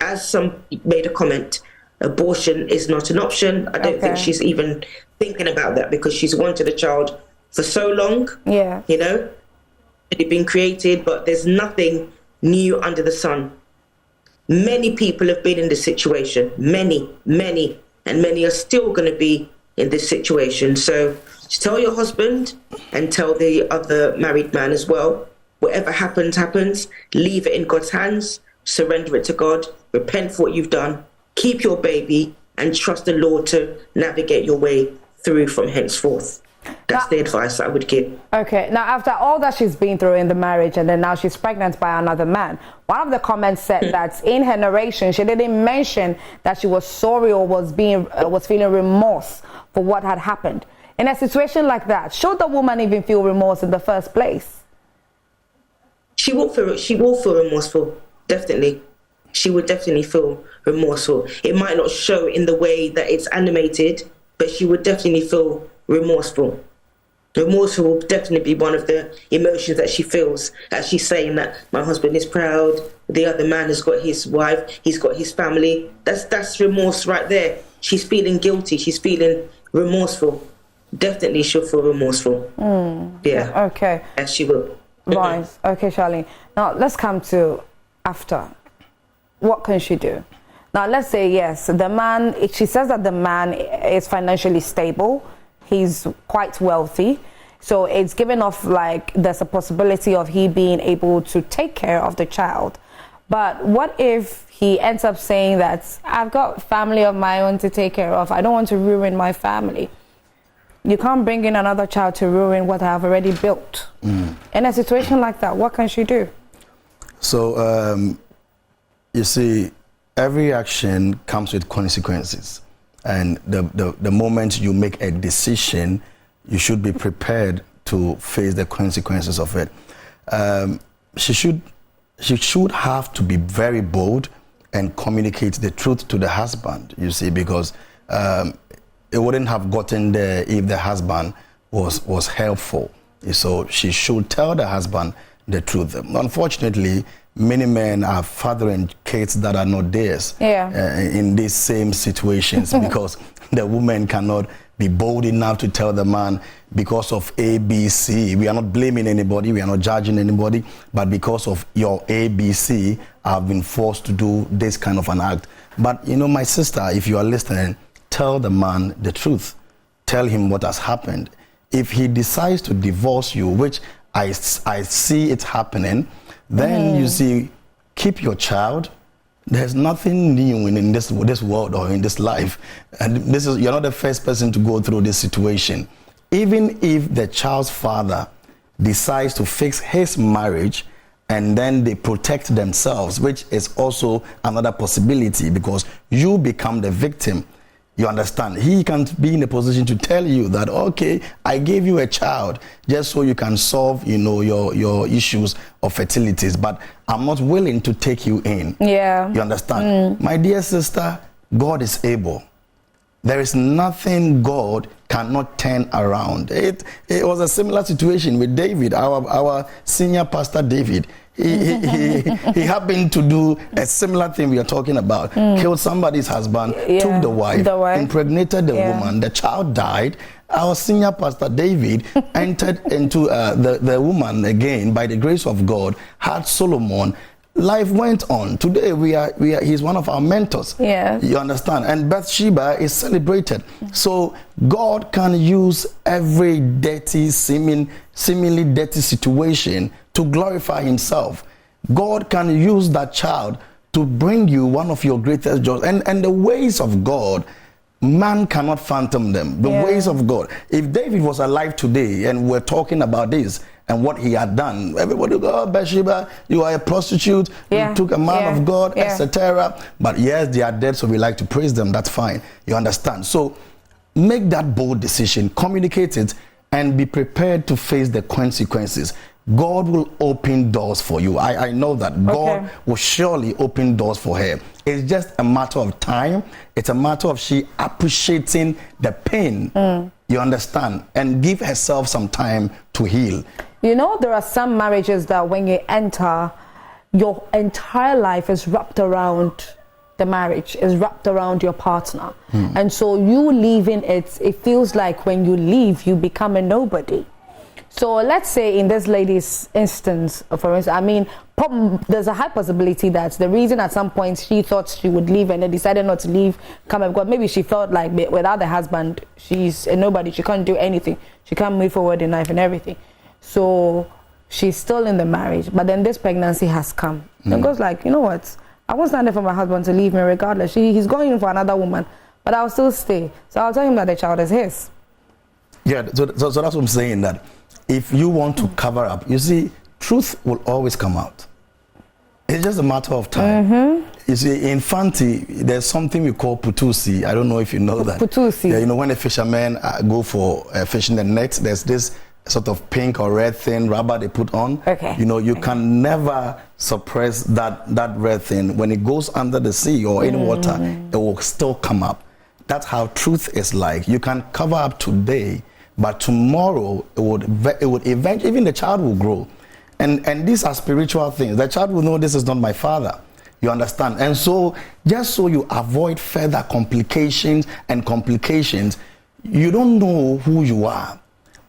as some made a comment, abortion is not an option. I don't think she's even thinking about that, because she's wanted a child for so long. It's been created, but there's nothing new under the sun. Many people have been in this situation, many, and many are still going to be in this situation. So just tell your husband and tell the other married man as well. Whatever happens, happens. Leave it in God's hands. Surrender it to God. Repent for what you've done. Keep your baby and trust the Lord to navigate your way through from henceforth. That's the advice I would give. Okay, now after all that she's been through in the marriage and then now she's pregnant by another man, one of the comments said that in her narration she didn't mention that she was sorry or was feeling remorse for what had happened. In a situation like that, should the woman even feel remorse in the first place? She will feel remorseful, definitely. She would definitely feel remorseful. It might not show in the way that it's animated, but she would definitely feel remorseful. Remorseful will definitely be one of the emotions that she feels, as she's saying that my husband is proud, the other man has got his wife, he's got his family. That's remorse right there. She's feeling guilty, she's feeling remorseful. Definitely she'll feel remorseful. Yeah. Okay. As she will. Right. Okay, Charlene. Now let's come to after. What can she do? Now let's say yes, the man, she says that the man is financially stable. He's quite wealthy. So it's given off like there's a possibility of he being able to take care of the child. But what if he ends up saying that I've got family of my own to take care of. I don't want to ruin my family. You can't bring in another child to ruin what I've already built. In a situation like that, what can she do? So, you see, every action comes with consequences. And the moment you make a decision, you should be prepared to face the consequences of it. She should have to be very bold and communicate the truth to the husband, you see, because it wouldn't have gotten there if the husband was helpful. So she should tell the husband the truth. Unfortunately, many men are fathering kids that are not theirs in these same situations because the woman cannot be bold enough to tell the man because of A, B, C. We are not blaming anybody, we are not judging anybody, but because of your A, B, C, I've been forced to do this kind of an act. But you know, my sister, if you are listening, tell the man the truth. Tell him what has happened. If he decides to divorce you, which I see it happening, then you see, keep your child. There's nothing new in this world or in this life. And you're not the first person to go through this situation. Even if the child's father decides to fix his marriage and then they protect themselves, which is also another possibility because you become the victim. You understand? He can't be in a position to tell you that, okay, I gave you a child just so you can solve, you know, your issues of fertilities, but I'm not willing to take you in. Yeah. You understand? My dear sister, God is able. There is nothing God cannot turn around. It was a similar situation with David, our senior pastor David. He happened to do a similar thing we are talking about. Killed somebody's husband, took the wife, impregnated the woman, the child died. Our senior pastor David entered into the woman again by the grace of God, had Solomon. Life went on. Today he's one of our mentors. You understand? And Bathsheba is celebrated. So God can use every dirty, seemingly dirty situation to glorify himself. God can use that child to bring you one of your greatest joys. And the ways of God, man cannot fathom them. The ways of God. If David was alive today and we're talking about this and what he had done, everybody would go, oh, Bathsheba, you are a prostitute, you took a man of God, etc. But yes, they are dead, so we like to praise them. That's fine. You understand? So make that bold decision, communicate it, and be prepared to face the consequences. God will open doors for you. I know that. God will surely open doors for her. It's just a matter of time. It's a matter of she appreciating the pain. You understand? And give herself some time to heal. You know, there are some marriages that when you enter, your entire life is wrapped around the marriage, is wrapped around your partner. And so you leaving it feels like when you leave, you become a nobody. So let's say in this lady's instance, for instance, I mean, there's a high possibility that the reason at some point she thought she would leave and then decided not to leave, come and go, maybe she felt like without the husband, she's a nobody, she can't do anything, she can't move forward in life and everything. So she's still in the marriage, but then this pregnancy has come. And goes like, you know what, I won't stand there for my husband to leave me regardless. He's going in for another woman, but I'll still stay. So I'll tell him that the child is his. Yeah, so that's what I'm saying, that if you want to cover up, you see, truth will always come out. It's just a matter of time. You see, in Fanti, there's something we call putusi. I don't know if you know that. Putusi. Yeah, you know, when the fishermen go for fishing the nets, there's this sort of pink or red thing, rubber they put on. Okay. You know, you can never suppress that red thing. When it goes under the sea or in water, it will still come up. That's how truth is like. You can cover up today, but tomorrow it would eventually, even the child will grow. And these are spiritual things. The child will know this is not my father. You understand? And so, just so you avoid further complications, you don't know who you are.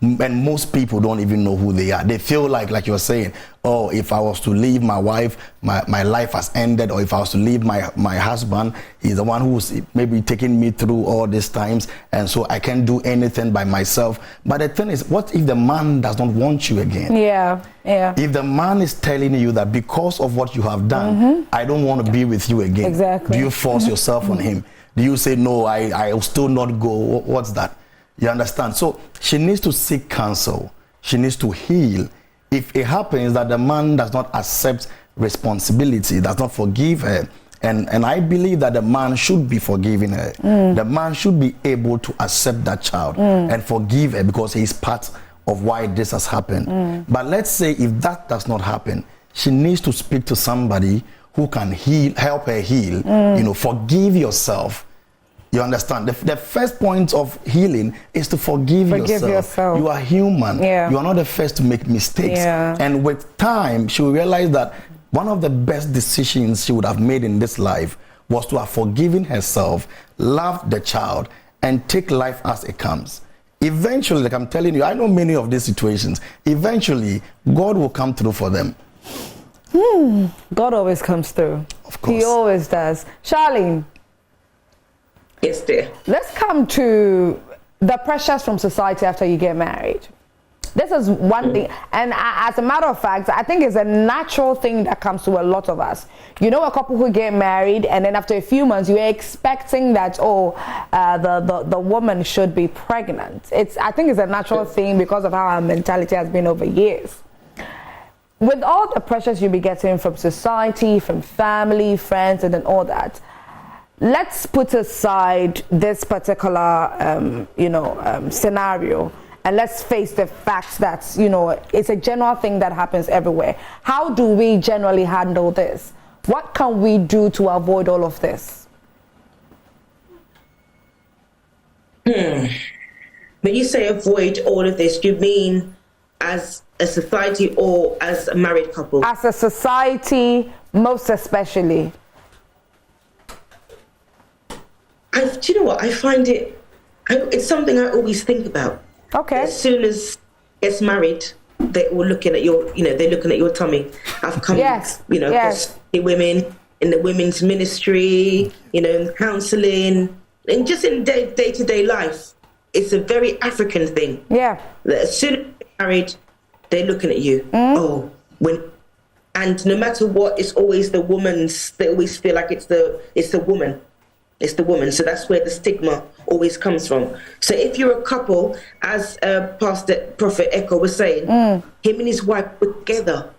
And most people don't even know who they are. They feel like you're saying, oh, if I was to leave my wife, my life has ended. Or if I was to leave my husband, he's the one who's maybe taking me through all these times. And so I can't do anything by myself. But the thing is, what if the man does not want you again? Yeah. If the man is telling you that because of what you have done, I don't want to be with you again. Exactly. Do you force yourself on him? Do you say, no, I'll still not go? What's that? You understand? So she needs to seek counsel. She needs to heal. If it happens that the man does not accept responsibility, does not forgive her, and I believe that the man should be forgiving her. The man should be able to accept that child and forgive her because he's part of why this has happened. But let's say if that does not happen, she needs to speak to somebody who can help her heal. You know, forgive yourself. You understand? The first point of healing is to forgive yourself. You are human. Yeah. You are not the first to make mistakes. Yeah. And with time, she will realize that one of the best decisions she would have made in this life was to have forgiven herself, loved the child, and take life as it comes. Eventually, like I'm telling you, I know many of these situations. Eventually, God will come through for them. God always comes through. Of course. He always does. Charlene. Yes, dear. Let's come to the pressures from society after you get married. This is one thing, and as a matter of fact, I think it's a natural thing that comes to a lot of us. You know, a couple who get married, and then after a few months, you're expecting that the woman should be pregnant. I think it's a natural thing because of how our mentality has been over years. With all the pressures you'll be getting from society, from family, friends, and then all that. Let's put aside this particular, scenario, and let's face the fact that, it's a general thing that happens everywhere. How do we generally handle this? What can we do to avoid all of this? When you say avoid all of this, do you mean as a society or as a married couple? As a society, most especially. Do you know what? I find it's something I always think about. Okay. As soon as gets married, they're all looking at they're looking at your tummy. I've come, Yes. women in the women's ministry, in counselling, and just in day-to-day life. It's a very African thing. Yeah. That as soon as you get married, they're looking at you. And no matter what, it's always the woman's. They always feel like it's the woman. It's the woman. So that's where the stigma always comes from. So if you're a couple, as Prophet Echo was saying, him and his wife were together.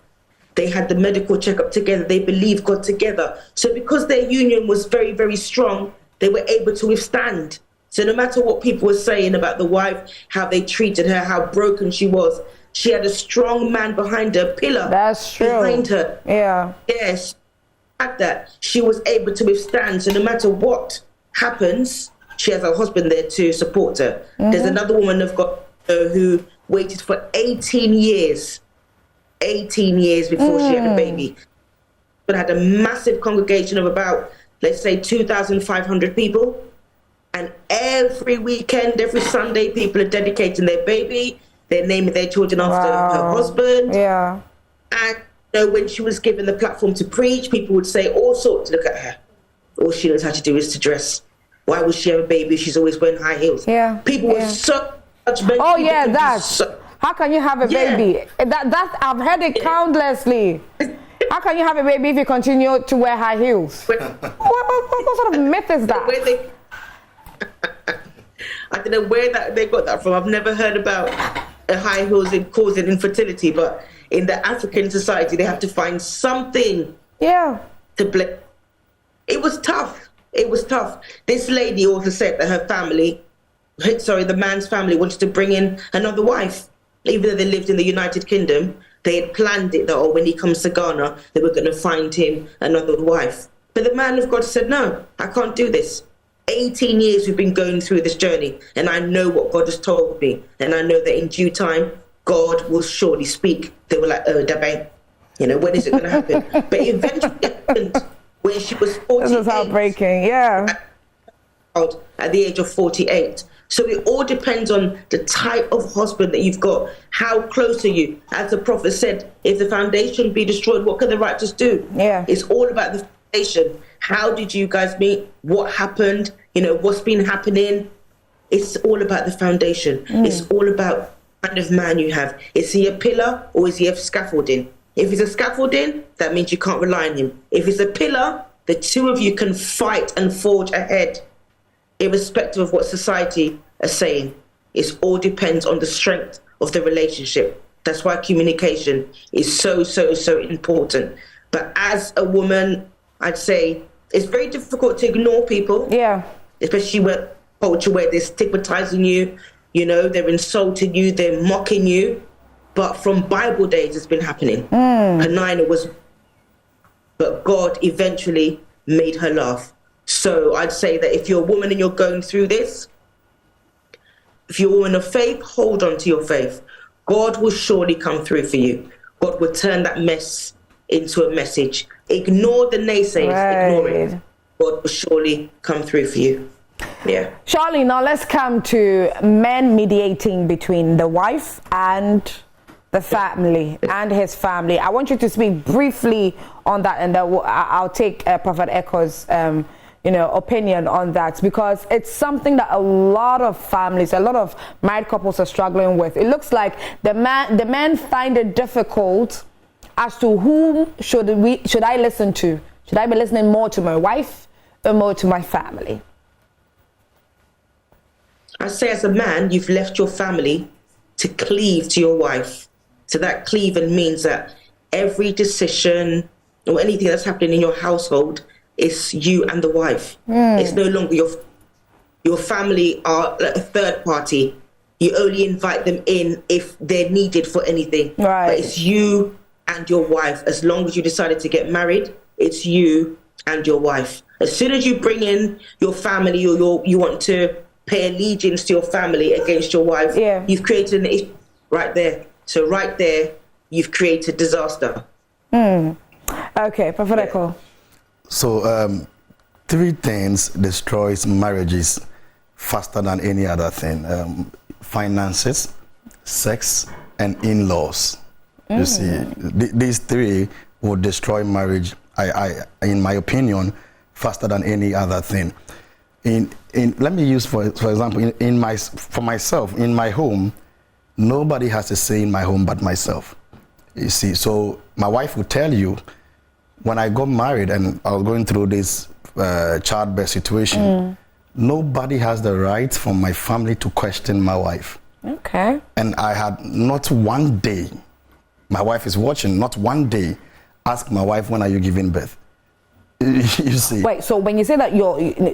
They had the medical checkup together. They believed God together. So because their union was very, very strong, they were able to withstand. So no matter what people were saying about the wife, how they treated her, how broken she was, she had a strong man behind her, pillar behind her. Yeah. Yes. That she was able to withstand. So no matter what happens, she has her husband there to support her. There's another woman I've got who waited for 18 years before she had a baby. But had a massive congregation of about, let's say, 2,500 people. And every weekend, every Sunday, people are dedicating their baby. They're naming their children after her husband. Yeah. And when she was given the platform to preach, people would say all sorts. Look at her. All she knows how to do is to dress. Why would she have a baby? She's always wearing high heels. Yeah. People were so judgmental. Oh yeah, how can you have a baby? That I've heard it countlessly. How can you have a baby if you continue to wear high heels? What sort of myth is that? I don't know where that they got that from. I've never heard about high heels causing infertility, but in the African society, they have to find something to blame. It was tough. It was tough. This lady also said that her family, the man's family, wanted to bring in another wife. Even though they lived in the United Kingdom, they had planned it that when he comes to Ghana, they were going to find him another wife. But the man of God said, no, I can't do this. 18 years we've been going through this journey, and I know what God has told me. And I know that in due time, God will surely speak. They were like, Dabe, when is it going to happen? But eventually it happened when she was 48. This is heartbreaking, yeah. At the age of 48. So it all depends on the type of husband that you've got. How close are you? As the prophet said, if the foundation be destroyed, what can the righteous do? Yeah. It's all about the foundation. How did you guys meet? What happened? What's been happening? It's all about the foundation. It's all about the kind of man you have. Is he a pillar or is he a scaffolding? If he's a scaffolding, that means you can't rely on him. If he's a pillar, the two of you can fight and forge ahead, irrespective of what society are saying. It all depends on the strength of the relationship. That's why communication is so, so, so important. But as a woman, I'd say it's very difficult to ignore people. Yeah. Especially when culture where they're stigmatizing you, they're insulting you, they're mocking you. But from Bible days, it's been happening. Penina was, but God eventually made her laugh. So I'd say that if you're a woman and you're going through this, if you're a woman of faith, hold on to your faith. God will surely come through for you. God will turn that mess into a message. Ignore the naysayers, ignore it. God will surely come through for you. Yeah. Charlie, now let's come to men mediating between the wife and the family and his family. I want you to speak briefly on that, and then I'll take Prophet Eko's opinion on that, because it's something that a lot of families, a lot of married couples are struggling with. It looks like the men find it difficult as to whom should I listen to? Should I be listening more to my wife or more to my family? I say, as a man, you've left your family to cleave to your wife. So that cleaving means that every decision or anything that's happening in your household is you and the wife. It's no longer your family are like a third party. You only invite them in if they're needed for anything. Right. But it's you and your wife. As long as you decided to get married, it's you and your wife. As soon as you bring in your family, or you want to pay allegiance to your family against your wife, you've created an issue right there. So right there, you've created disaster. Okay, Prophet Eko. So 3 things destroys marriages faster than any other thing: finances, sex, and in-laws. You see, these 3 will destroy marriage, in my opinion, faster than any other thing. Let me use for example, for myself, in my home, nobody has a say in my home but myself. You see, so my wife will tell you, when I got married and I was going through this childbirth situation, nobody has the right from my family to question my wife. Okay. And I had not one day, my wife is watching, not one day, ask my wife, when are you giving birth? You see. Wait, so when you say that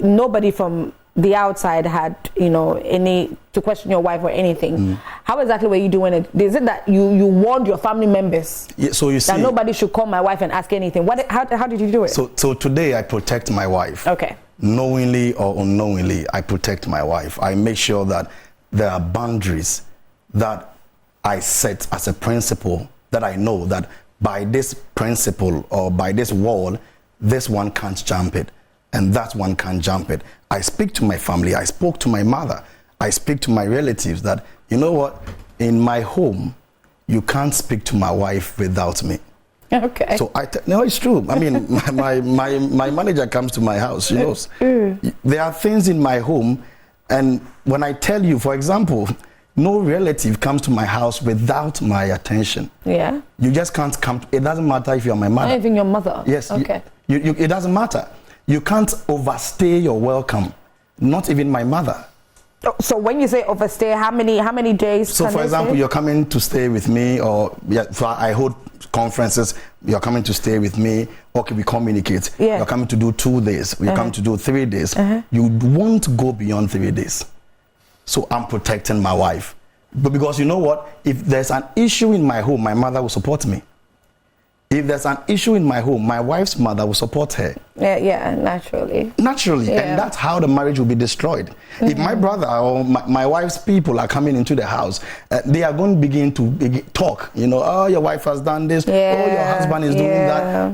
nobody from the outside had, any to question your wife or anything, how exactly were you doing it? Is it that you warned your family members? Yeah, so you see, that nobody should call my wife and ask anything? How did you do it? So today I protect my wife. Okay. Knowingly or unknowingly, I protect my wife. I make sure that there are boundaries that I set as a principle, that I know that by this principle or by this wall, this one can't jump it, and that one can't jump it. I speak to my family. I spoke to my mother. I speak to my relatives that, you know what, in my home, you can't speak to my wife without me. Okay. So no, it's true. I mean, my manager comes to my house. She knows. There are things in my home, and when I tell you, for example, no relative comes to my house without my attention. Yeah. You just can't come. It doesn't matter if you're my mother. Not even your mother. Yes. Okay. It doesn't matter. You can't overstay your welcome. Not even my mother. So when you say overstay, how many days? So can for they example, stay? you're coming to stay with me, or so I hold conferences, you're coming to stay with me, okay, we communicate. Yeah. You're coming to do 2 days, you're coming to do 3 days. You won't go beyond 3 days. So I'm protecting my wife. But because you know what? If there's an issue in my home, my mother will support me. If there's an issue in my home, my wife's mother will support her. Yeah, naturally. Naturally, Yeah. and that's how the marriage will be destroyed. If my brother or my wife's people are coming into the house, they are going to begin to talk. You know, oh, your wife has done this. Yeah. Oh, your husband is doing that.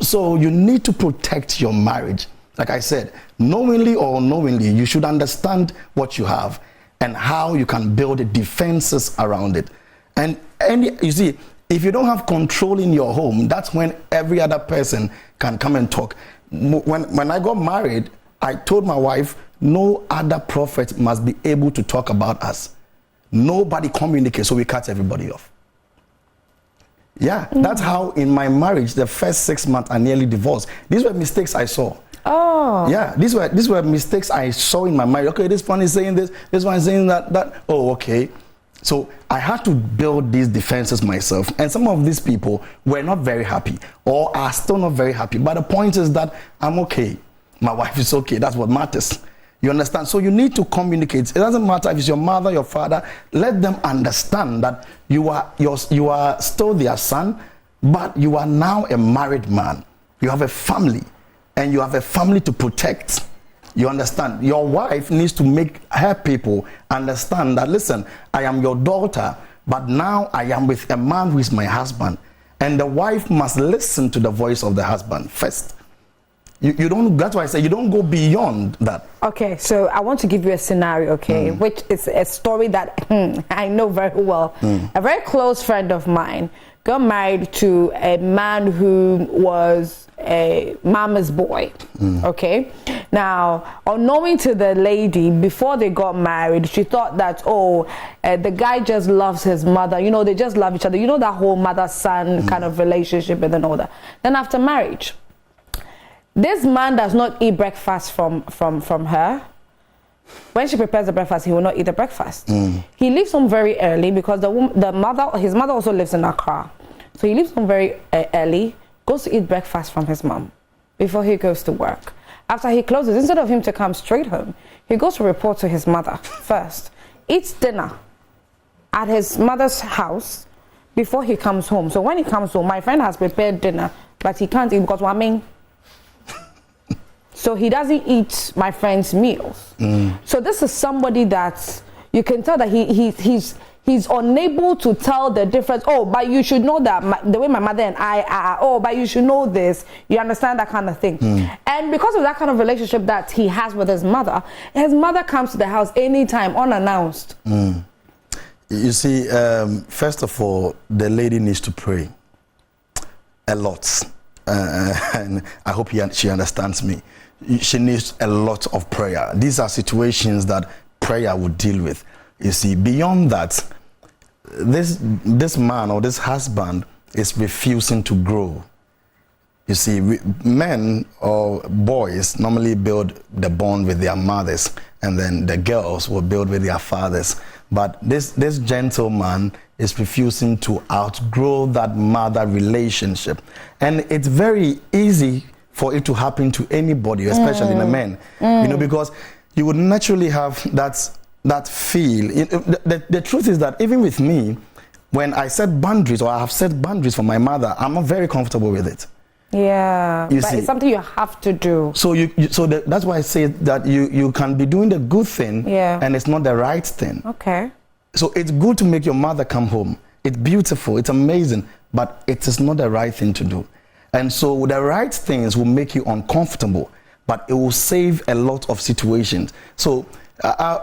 So you need to protect your marriage. Like I said, knowingly or unknowingly, you should understand what you have and how you can build defenses around it. And you see, if you don't have control in your home, that's when every other person can come and talk. When I got married, I told my wife, no other prophet must be able to talk about us. Nobody communicates, so we cut everybody off. Yeah, that's how in my marriage, the first 6 months, I nearly divorced. These were mistakes I saw. Oh. Yeah, these were mistakes I saw in my marriage. Okay, this one is saying this one is saying that. Oh, okay. So I had to build these defenses myself. And some of these people were not very happy or are still not very happy. But the point is that I'm okay. My wife is okay. That's what matters. You understand? So you need to communicate. It doesn't matter if it's your mother, your father. Let them understand that you are still their son, but you are now a married man. You have a family, and you have a family to protect. You understand? Your wife needs to make her people understand that, listen, I am your daughter, but now I am with a man who is my husband. And the wife must listen to the voice of the husband first. You don't, that's why I say you don't go beyond that. Okay, so I want to give you a scenario, okay, which is a story that I know very well. A very close friend of mine got married to a man who was a mama's boy, okay? Now, unknowing to the lady, before they got married, she thought that, the guy just loves his mother. You know, they just love each other. You know, that whole mother-son kind of relationship and then all that. Then after marriage, this man does not eat breakfast from her. When she prepares the breakfast, he will not eat the breakfast. He leaves home very early because his mother also lives in Accra. So he leaves home very early, goes to eat breakfast from his mom before he goes to work. After he closes, instead of him to come straight home, he goes to report to his mother first, eats dinner at his mother's house before he comes home. So when he comes home, my friend has prepared dinner, but he can't eat because Waming. So he doesn't eat my friend's meals. So this is somebody that you can tell that he's unable to tell the difference. Oh, but you should know that the way my mother and I are. Oh, but you should know this. You understand that kind of thing. And because of that kind of relationship that he has with his mother comes to the house anytime, unannounced. You see, first of all, the lady needs to pray a lot. And I hope she understands me. She needs a lot of prayer. These are situations that prayer would deal with. You see, beyond that, this man or this husband is refusing to grow. You see, men or boys normally build the bond with their mothers, and then the girls will build with their fathers. But this gentleman is refusing to outgrow that mother relationship. And it's very easy for it to happen to anybody, especially in a man. You know, because you would naturally have that feel. The truth is that even with me, when I set boundaries, or I have set boundaries for my mother, I'm not very comfortable with it. Yeah, but it's something you have to do. So that's why I say that you can be doing the good thing, and it's not the right thing. Okay. So it's good to make your mother come home. It's beautiful, it's amazing, but it is not the right thing to do. And so the right things will make you uncomfortable, but it will save a lot of situations. So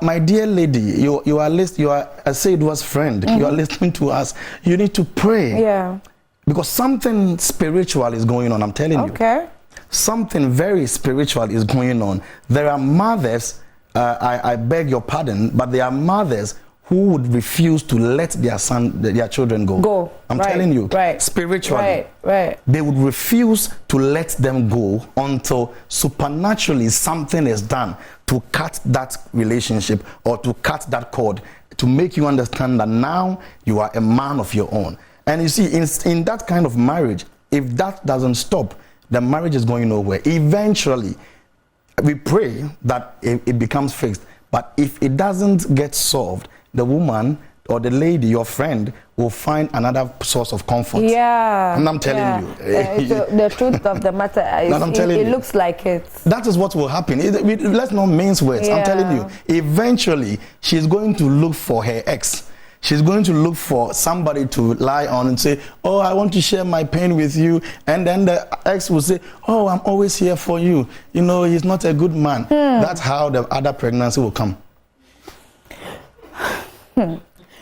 my dear lady, you are a Saidwa's friend. You are listening to us. You need to pray. Yeah. Because something spiritual is going on, I'm telling you. Okay. Something very spiritual is going on. There are mothers, I beg your pardon, but there are mothers who would refuse to let their children go. I'm telling you, spiritually, they would refuse to let them go until supernaturally something is done to cut that relationship or to cut that cord, to make you understand that now you are a man of your own. And you see, in that kind of marriage, if that doesn't stop, the marriage is going nowhere. Eventually, we pray that it becomes fixed. But if it doesn't get solved, the woman or the lady, your friend, will find another source of comfort. Yeah. And I'm telling you. So the truth of the matter is, it looks like it. That is what will happen. Let's not mince words. I'm telling you. Eventually, she's going to look for her ex. She's going to look for somebody to lie on and say, oh, I want to share my pain with you. And then the ex will say, oh, I'm always here for you. You know, he's not a good man. That's how the other pregnancy will come.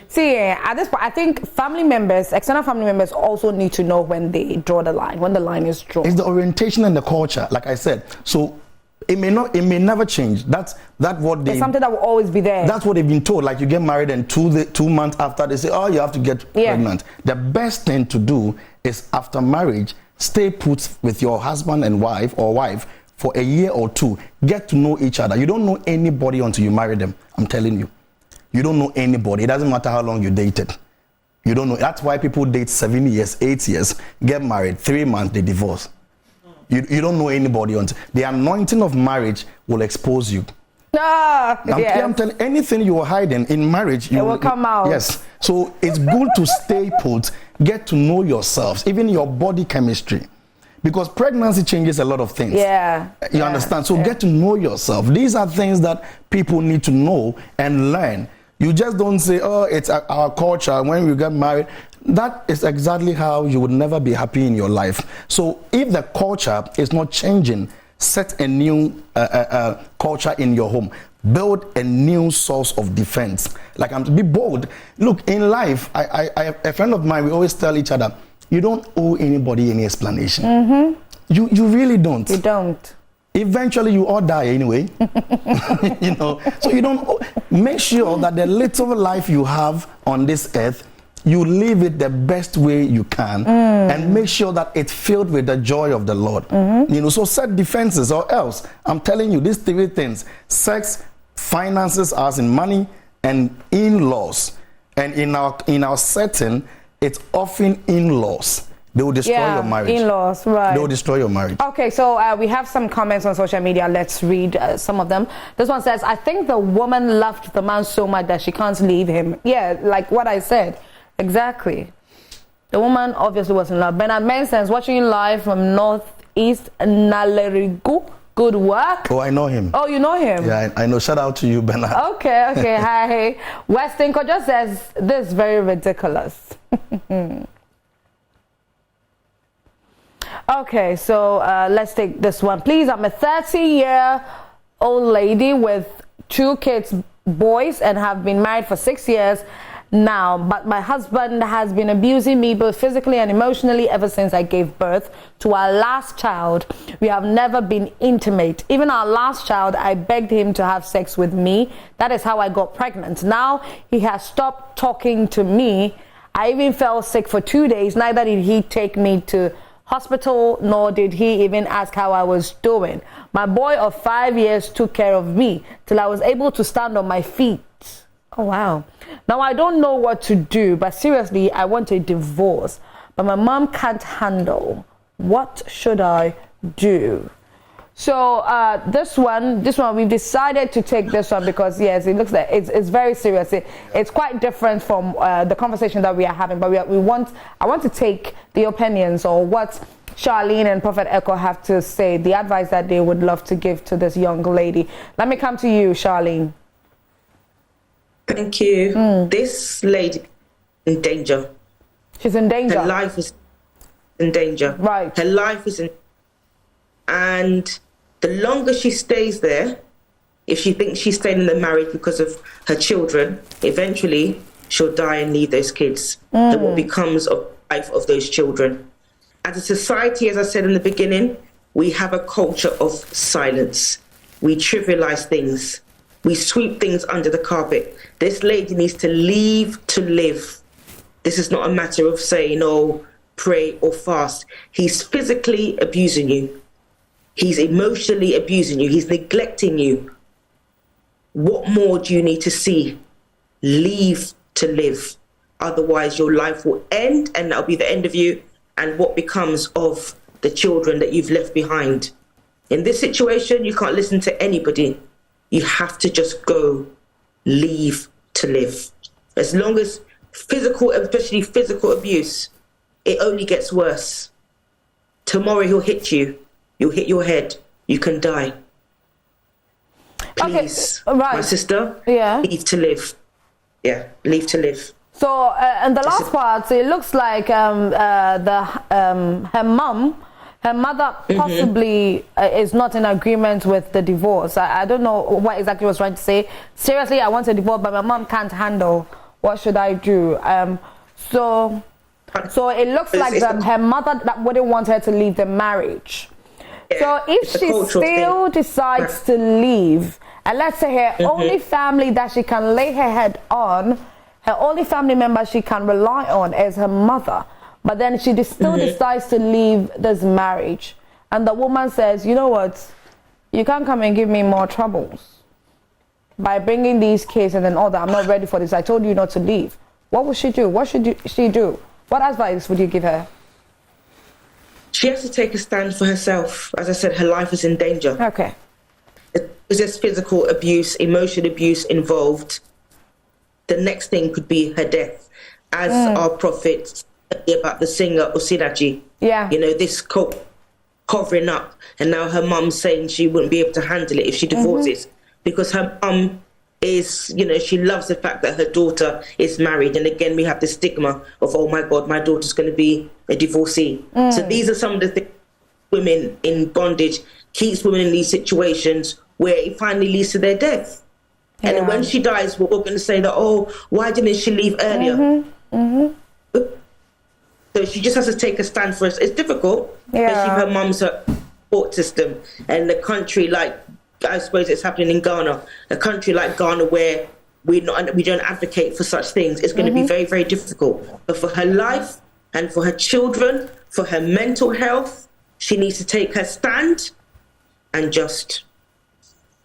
See, at this point, I think family members, external family members, also need to know when they draw the line, when the line is drawn. It's the orientation and the culture, like I said. So it may never change. That's what they. It's something that will always be there. That's what they've been told. Like you get married, and 2 months after they say, oh, you have to get pregnant. The best thing to do is after marriage, stay put with your husband and wife or wife for a year or 2. Get to know each other. You don't know anybody until you marry them. I'm telling you. You don't know anybody. It doesn't matter how long you dated. You don't know. That's why people date 7 years, 8 years, get married, 3 months, they divorce. You don't know anybody until the anointing of marriage will expose you. I'm telling anything you are hiding in marriage, it will come out. Yes. So it's good to stay put, get to know yourselves, even your body chemistry. Because pregnancy changes a lot of things. You understand? So get to know yourself. These are things that people need to know and learn. You just don't say, oh, it's our culture. When we get married, that is exactly how you would never be happy in your life. So if the culture is not changing, set a new culture in your home. Build a new source of defense. Like be bold. Look, in life, a friend of mine, we always tell each other, you don't owe anybody any explanation. You really don't. You don't. Eventually, you all die anyway. You know, so you don't make sure that the little life you have on this earth, you live it the best way you can, and make sure that it's filled with the joy of the Lord. You know, so set defenses, or else I'm telling you these 3 things: sex, finances, as in money, and in-laws. And in our setting, it's often in-laws. They will destroy your marriage. In-laws, right. They will destroy your marriage. Okay, so we have some comments on social media. Let's read some of them. This one says, I think the woman loved the man so much that she can't leave him. Yeah, like what I said. Exactly. The woman obviously was in love. Bernard Mensens, watching you live from Northeast Nalerigu. Good work. Oh, I know him. Oh, you know him? Yeah, I know. Shout out to you, Bernard. Okay. Hi. Weston Kojo says, this is very ridiculous. Okay, so let's take this one. Please, I'm a 30-year-old lady with 2 kids, boys, and have been married for 6 years now. But my husband has been abusing me both physically and emotionally ever since I gave birth to our last child. We have never been intimate. Even our last child, I begged him to have sex with me. That is how I got pregnant. Now he has stopped talking to me. I even fell sick for 2 days. Neither did he take me to hospital, nor did he even ask how I was doing. My boy of 5 years took care of me till I was able to stand on my feet. Oh, wow. Now, I don't know what to do, but seriously, I want a divorce. But my mom can't handle. What should I do? So this one, we've decided to take this one because, yes, it looks like it's very serious. It's quite different from the conversation that we are having, but I want to take the opinions or what Charlene and Prophet Echo have to say, the advice that they would love to give to this young lady. Let me come to you, Charlene. Thank you. This lady is in danger. She's in danger. Her life is in danger. Right. Her life is in, and the longer she stays there, if she thinks she's staying in the marriage because of her children, eventually she'll die and leave those kids. Then what becomes of the life of those children? As a society, as I said in the beginning, we have a culture of silence. We trivialize things. We sweep things under the carpet. This lady needs to leave to live. This is not a matter of saying, oh, pray or fast. He's physically abusing you. He's emotionally abusing you. He's neglecting you. What more do you need to see? Leave to live. Otherwise, your life will end, and that'll be the end of you. And what becomes of the children that you've left behind? In this situation, you can't listen to anybody. You have to just go, leave to live. As long as physical, especially physical abuse, it only gets worse. Tomorrow he'll hit you. You'll hit your head. You can die. Please, okay, right. my sister, yeah. leave to live. Yeah, leave to live. So, and the last part, it looks like her mother possibly is not in agreement with the divorce. I don't know what exactly was trying to say. Seriously, I want a divorce, but my mom can't handle. What should I do? So it looks like her mother that wouldn't want her to leave the marriage. Yeah, so if she still decides to leave, and let's say her only family that she can lay her head on, her only family member she can rely on is her mother, but then she still decides to leave this marriage, and the woman says, you know what, you can't come and give me more troubles by bringing these cases and then all that. I'm not ready for this. I told you not to leave. What would she do? What should she do? What advice would you give her? She has to take a stand for herself. As I said, her life is in danger. Okay. There's physical abuse, emotional abuse involved. The next thing could be her death. As our prophet said about the singer Osinachi. Yeah. You know, this covering up. And now her mum's saying she wouldn't be able to handle it if she divorces. Because her mum is, you know, she loves the fact that her daughter is married. And again, we have the stigma of, oh my God, my daughter's going to be a divorcee. So these are some of the things women in bondage keeps women in these situations where it finally leads to their death. And then when she dies, we're all going to say that, oh, why didn't she leave earlier? So she just has to take a stand for us. It's difficult, especially if her mum's a support system. And a country like, I suppose it's happening in Ghana, a country like Ghana where we don't advocate for such things, it's going to be very, very difficult. But for her life and for her children, for her mental health, she needs to take her stand and just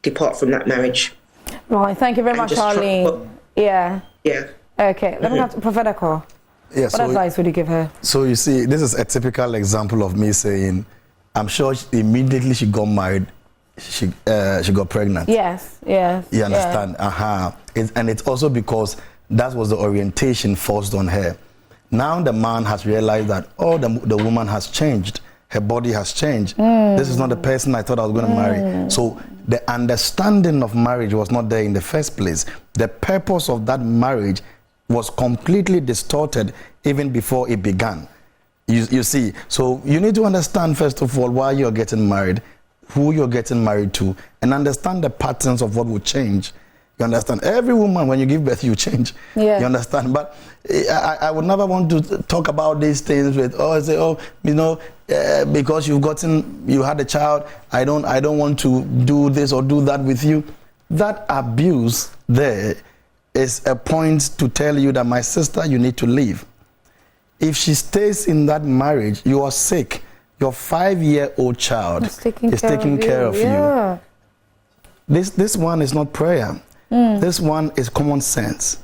depart from that marriage. Right, thank you very much, Arlene. Yeah. Okay, let me have Prophet Eko. Yeah, what advice would you give her? So you see, this is a typical example of me saying, I'm sure immediately she got married, she got pregnant. Yes. You understand? And it's also because that was the orientation forced on her. Now the man has realized that, oh, the woman has changed. Her body has changed. This is not the person I thought I was going to marry. So the understanding of marriage was not there in the first place. The purpose of that marriage was completely distorted even before it began. You see, so you need to understand, first of all, why you're getting married, who you're getting married to, and understand the patterns of what will change. You understand? Every woman, when you give birth, you change. Yeah. You understand? But I would never want to talk about these things with, because you had a child, I don't want to do this or do that with you. That abuse there is a point to tell you that, my sister, you need to leave. If she stays in that marriage, you are sick. Your 5-year-old child is taking care of you. This one is not prayer. This one is common sense.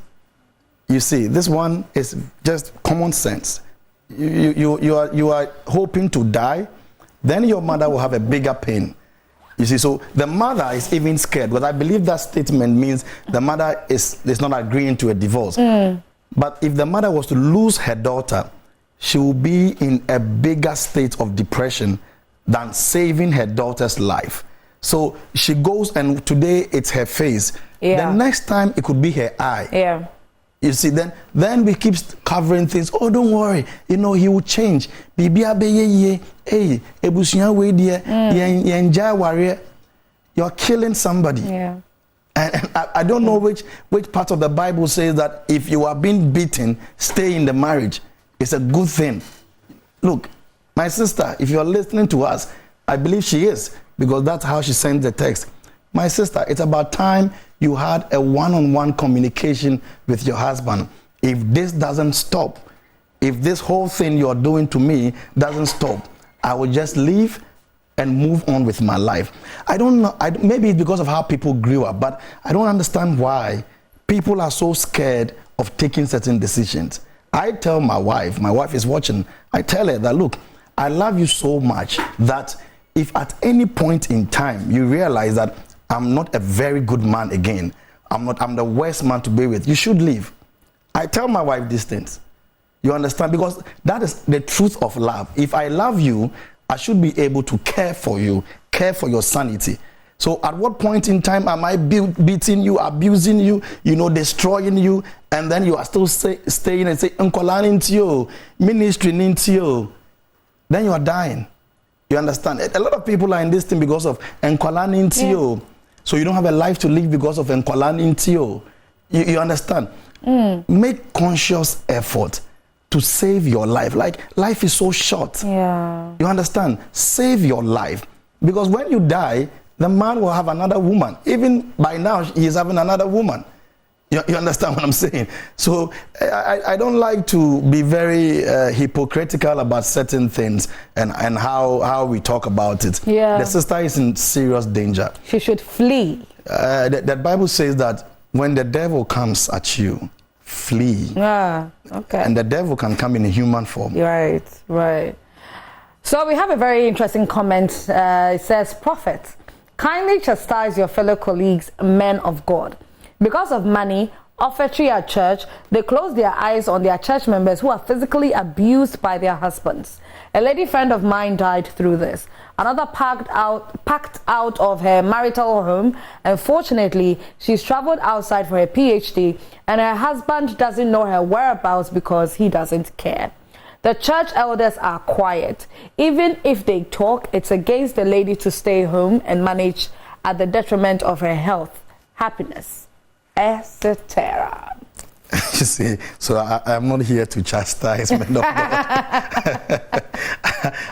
You see, this one is just common sense. You are hoping to die, then your mother will have a bigger pain. You see, so the mother is even scared, but I believe that statement means the mother is not agreeing to a divorce. But if the mother was to lose her daughter, she will be in a bigger state of depression than saving her daughter's life. So she goes, and today it's her face. The next time it could be her eye. You see, then we keep covering things. Oh, don't worry. You know, he will change. You're killing somebody. And I don't know which part of the Bible says that if you are being beaten, stay in the marriage. It's a good thing. Look, my sister, if you're listening to us, I believe she is, because that's how she sends the text. My sister, it's about time you had a one-on-one communication with your husband. If this doesn't stop, if this whole thing you're doing to me doesn't stop, I will just leave and move on with my life. I don't know, maybe it's because of how people grew up, but I don't understand why people are so scared of taking certain decisions. I tell my wife is watching, I tell her that, look, I love you so much that if at any point in time you realize that I'm not a very good man again, I'm the worst man to be with, you should leave. I tell my wife these things. You understand? Because that is the truth of love. If I love you, I should be able to care for you, care for your sanity. So at what point in time am I beating you, abusing you, destroying you, and then you are still staying and say, "Nkola nintio, ministry nintio," then you are dying. You understand? A lot of people are in this thing because of Nkola nintio. Yeah. So you don't have a life to live because of Nkola nintio. You understand? Make conscious effort to save your life. Like, life is so short. Yeah. You understand? Save your life. Because when you die, the man will have another woman. Even by now, he is having another woman. You understand what I'm saying? So I don't like to be very hypocritical about certain things and how we talk about it. Yeah. The sister is in serious danger. She should flee. The Bible says that when the devil comes at you, flee. Yeah, okay. And the devil can come in a human form. Right, right. So we have a very interesting comment. It says, "Prophet, kindly chastise your fellow colleagues, men of God. Because of money, offertory at church, they close their eyes on their church members who are physically abused by their husbands. A lady friend of mine died through this. Another packed out of her marital home. Unfortunately, she's traveled outside for her PhD, and her husband doesn't know her whereabouts because he doesn't care. The church elders are quiet. Even if they talk, it's against the lady to stay home and manage at the detriment of her health, happiness, etc." You see, so I'm not here to chastise men of God.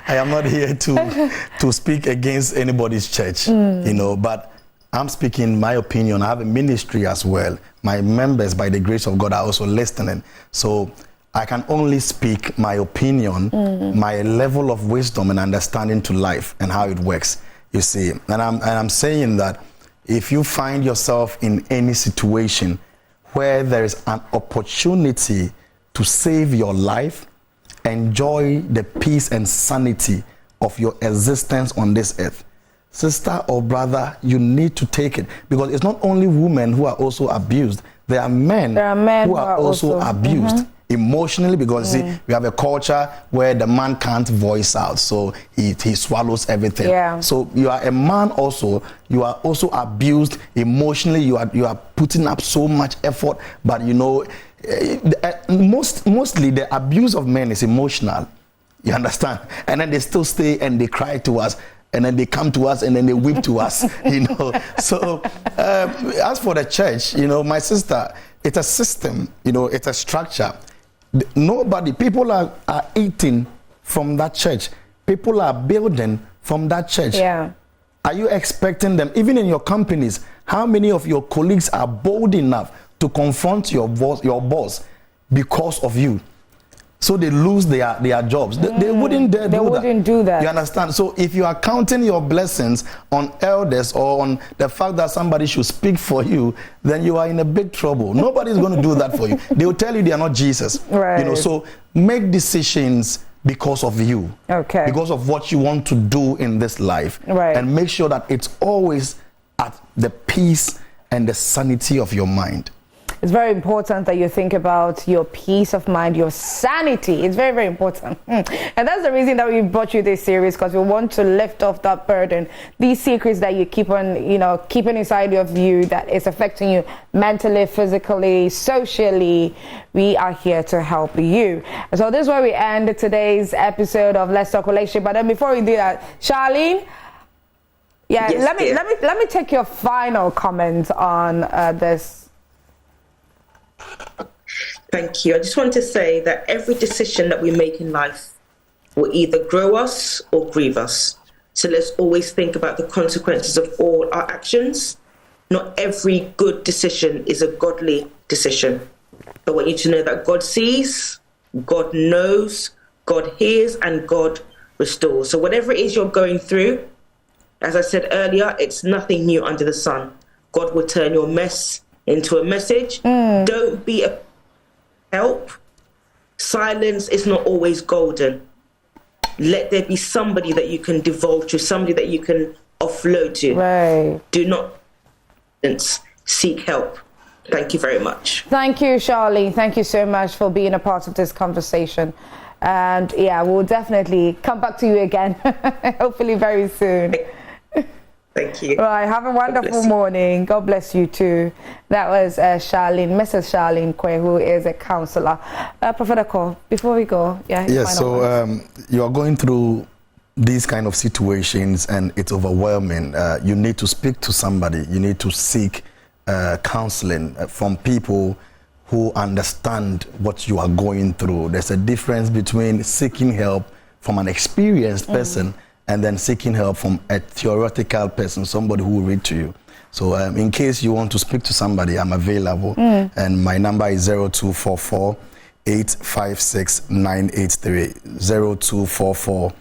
I am not here to speak against anybody's church, but I'm speaking my opinion. I have a ministry as well. My members, by the grace of God, are also listening. So I can only speak my opinion, my level of wisdom and understanding to life and how it works, you see. And I'm saying that if you find yourself in any situation where there is an opportunity to save your life, enjoy the peace and sanity of your existence on this earth, sister or brother, you need to take it. Because it's not only women who are also abused. There are men who are also abused emotionally, because see, we have a culture where the man can't voice out, so he swallows everything. Yeah. So you are a man also, you are also abused emotionally. You are putting up so much effort, but mostly the abuse of men is emotional. You understand? And then they still stay and they cry to us, and then they come to us and then they weep to us. So as for the church, my sister, it's a system. It's a structure. People are eating from that church. People are building from that church. Yeah. Are you expecting them, even in your companies, how many of your colleagues are bold enough to confront your boss because of you? So they lose their jobs. They wouldn't dare do that. They wouldn't do that. You understand? So if you are counting your blessings on elders or on the fact that somebody should speak for you, then you are in a big trouble. Nobody's going to do that for you. They will tell you they are not Jesus. Right. So make decisions because of you. Okay. Because of what you want to do in this life. Right. And make sure that it's always at the peace and the sanity of your mind. It's very important that you think about your peace of mind, your sanity. It's very, very important. And that's the reason that we brought you this series, because we want to lift off that burden, these secrets that you keep on, keeping inside of you, that is affecting you mentally, physically, socially. We are here to help you. So this is where we end today's episode of Let's Talk Relationship. But then before we do that, Charlene, yes, let me take your final comment on this. Thank you. I just want to say that every decision that we make in life will either grow us or grieve us. So let's always think about the consequences of all our actions not every good decision is a godly decision. I want you to know that God sees, God knows, God hears, and God restores. So whatever it is you're going through, as I said earlier, it's nothing new under the sun. God will turn your mess into a message. Don't be a help. Silence is not always golden. Let there be somebody that you can divulge to, somebody that you can offload to. Right. Do not seek help. Thank you very much. Thank you, Charlene. Thank you so much for being a part of this conversation. And yeah, we'll definitely come back to you again, hopefully very soon. Thank you. Right, have a wonderful morning. God bless you too. That was Charlene, Mrs. Charlene Quay, who is a counselor. Prophet Eko, before we go, Yes, so you are going through these kind of situations and it's overwhelming. You need to speak to somebody. You need to seek counseling from people who understand what you are going through. There's a difference between seeking help from an experienced person and then seeking help from a theoretical person, somebody who will read to you. So in case you want to speak to somebody, I'm available. And my number is 0244 856 983. 0244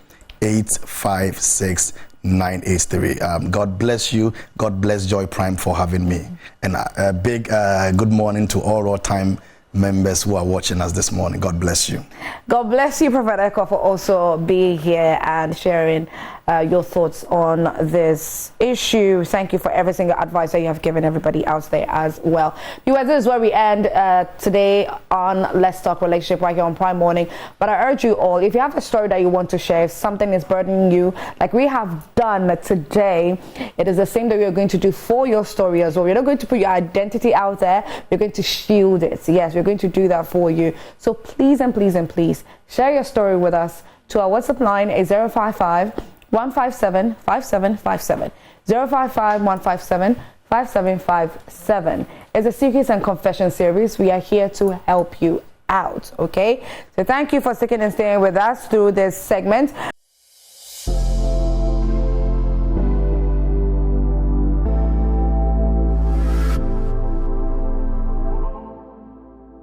856 983. God bless you. God bless Joy Prime for having me. And a big good morning to all our time members who are watching us this morning. God bless you. God bless you, Prophet Eko, for also being here and sharing your thoughts on this issue. Thank you for every single advice that you have given everybody out there as well. Viewers, this is where we end today on Let's Talk Relationship right here on Prime Morning. But I urge you all, if you have a story that you want to share, if something is burdening you, like we have done today, it is the same that we are going to do for your story as well. We're not going to put your identity out there. We're going to shield it. Yes, we're going to do that for you. So please and please and please share your story with us. To our WhatsApp line is 055 157 5757. 055 157 5757. It's a Secrets and Confession series. We are here to help you out, okay? So thank you for sticking and staying with us through this segment.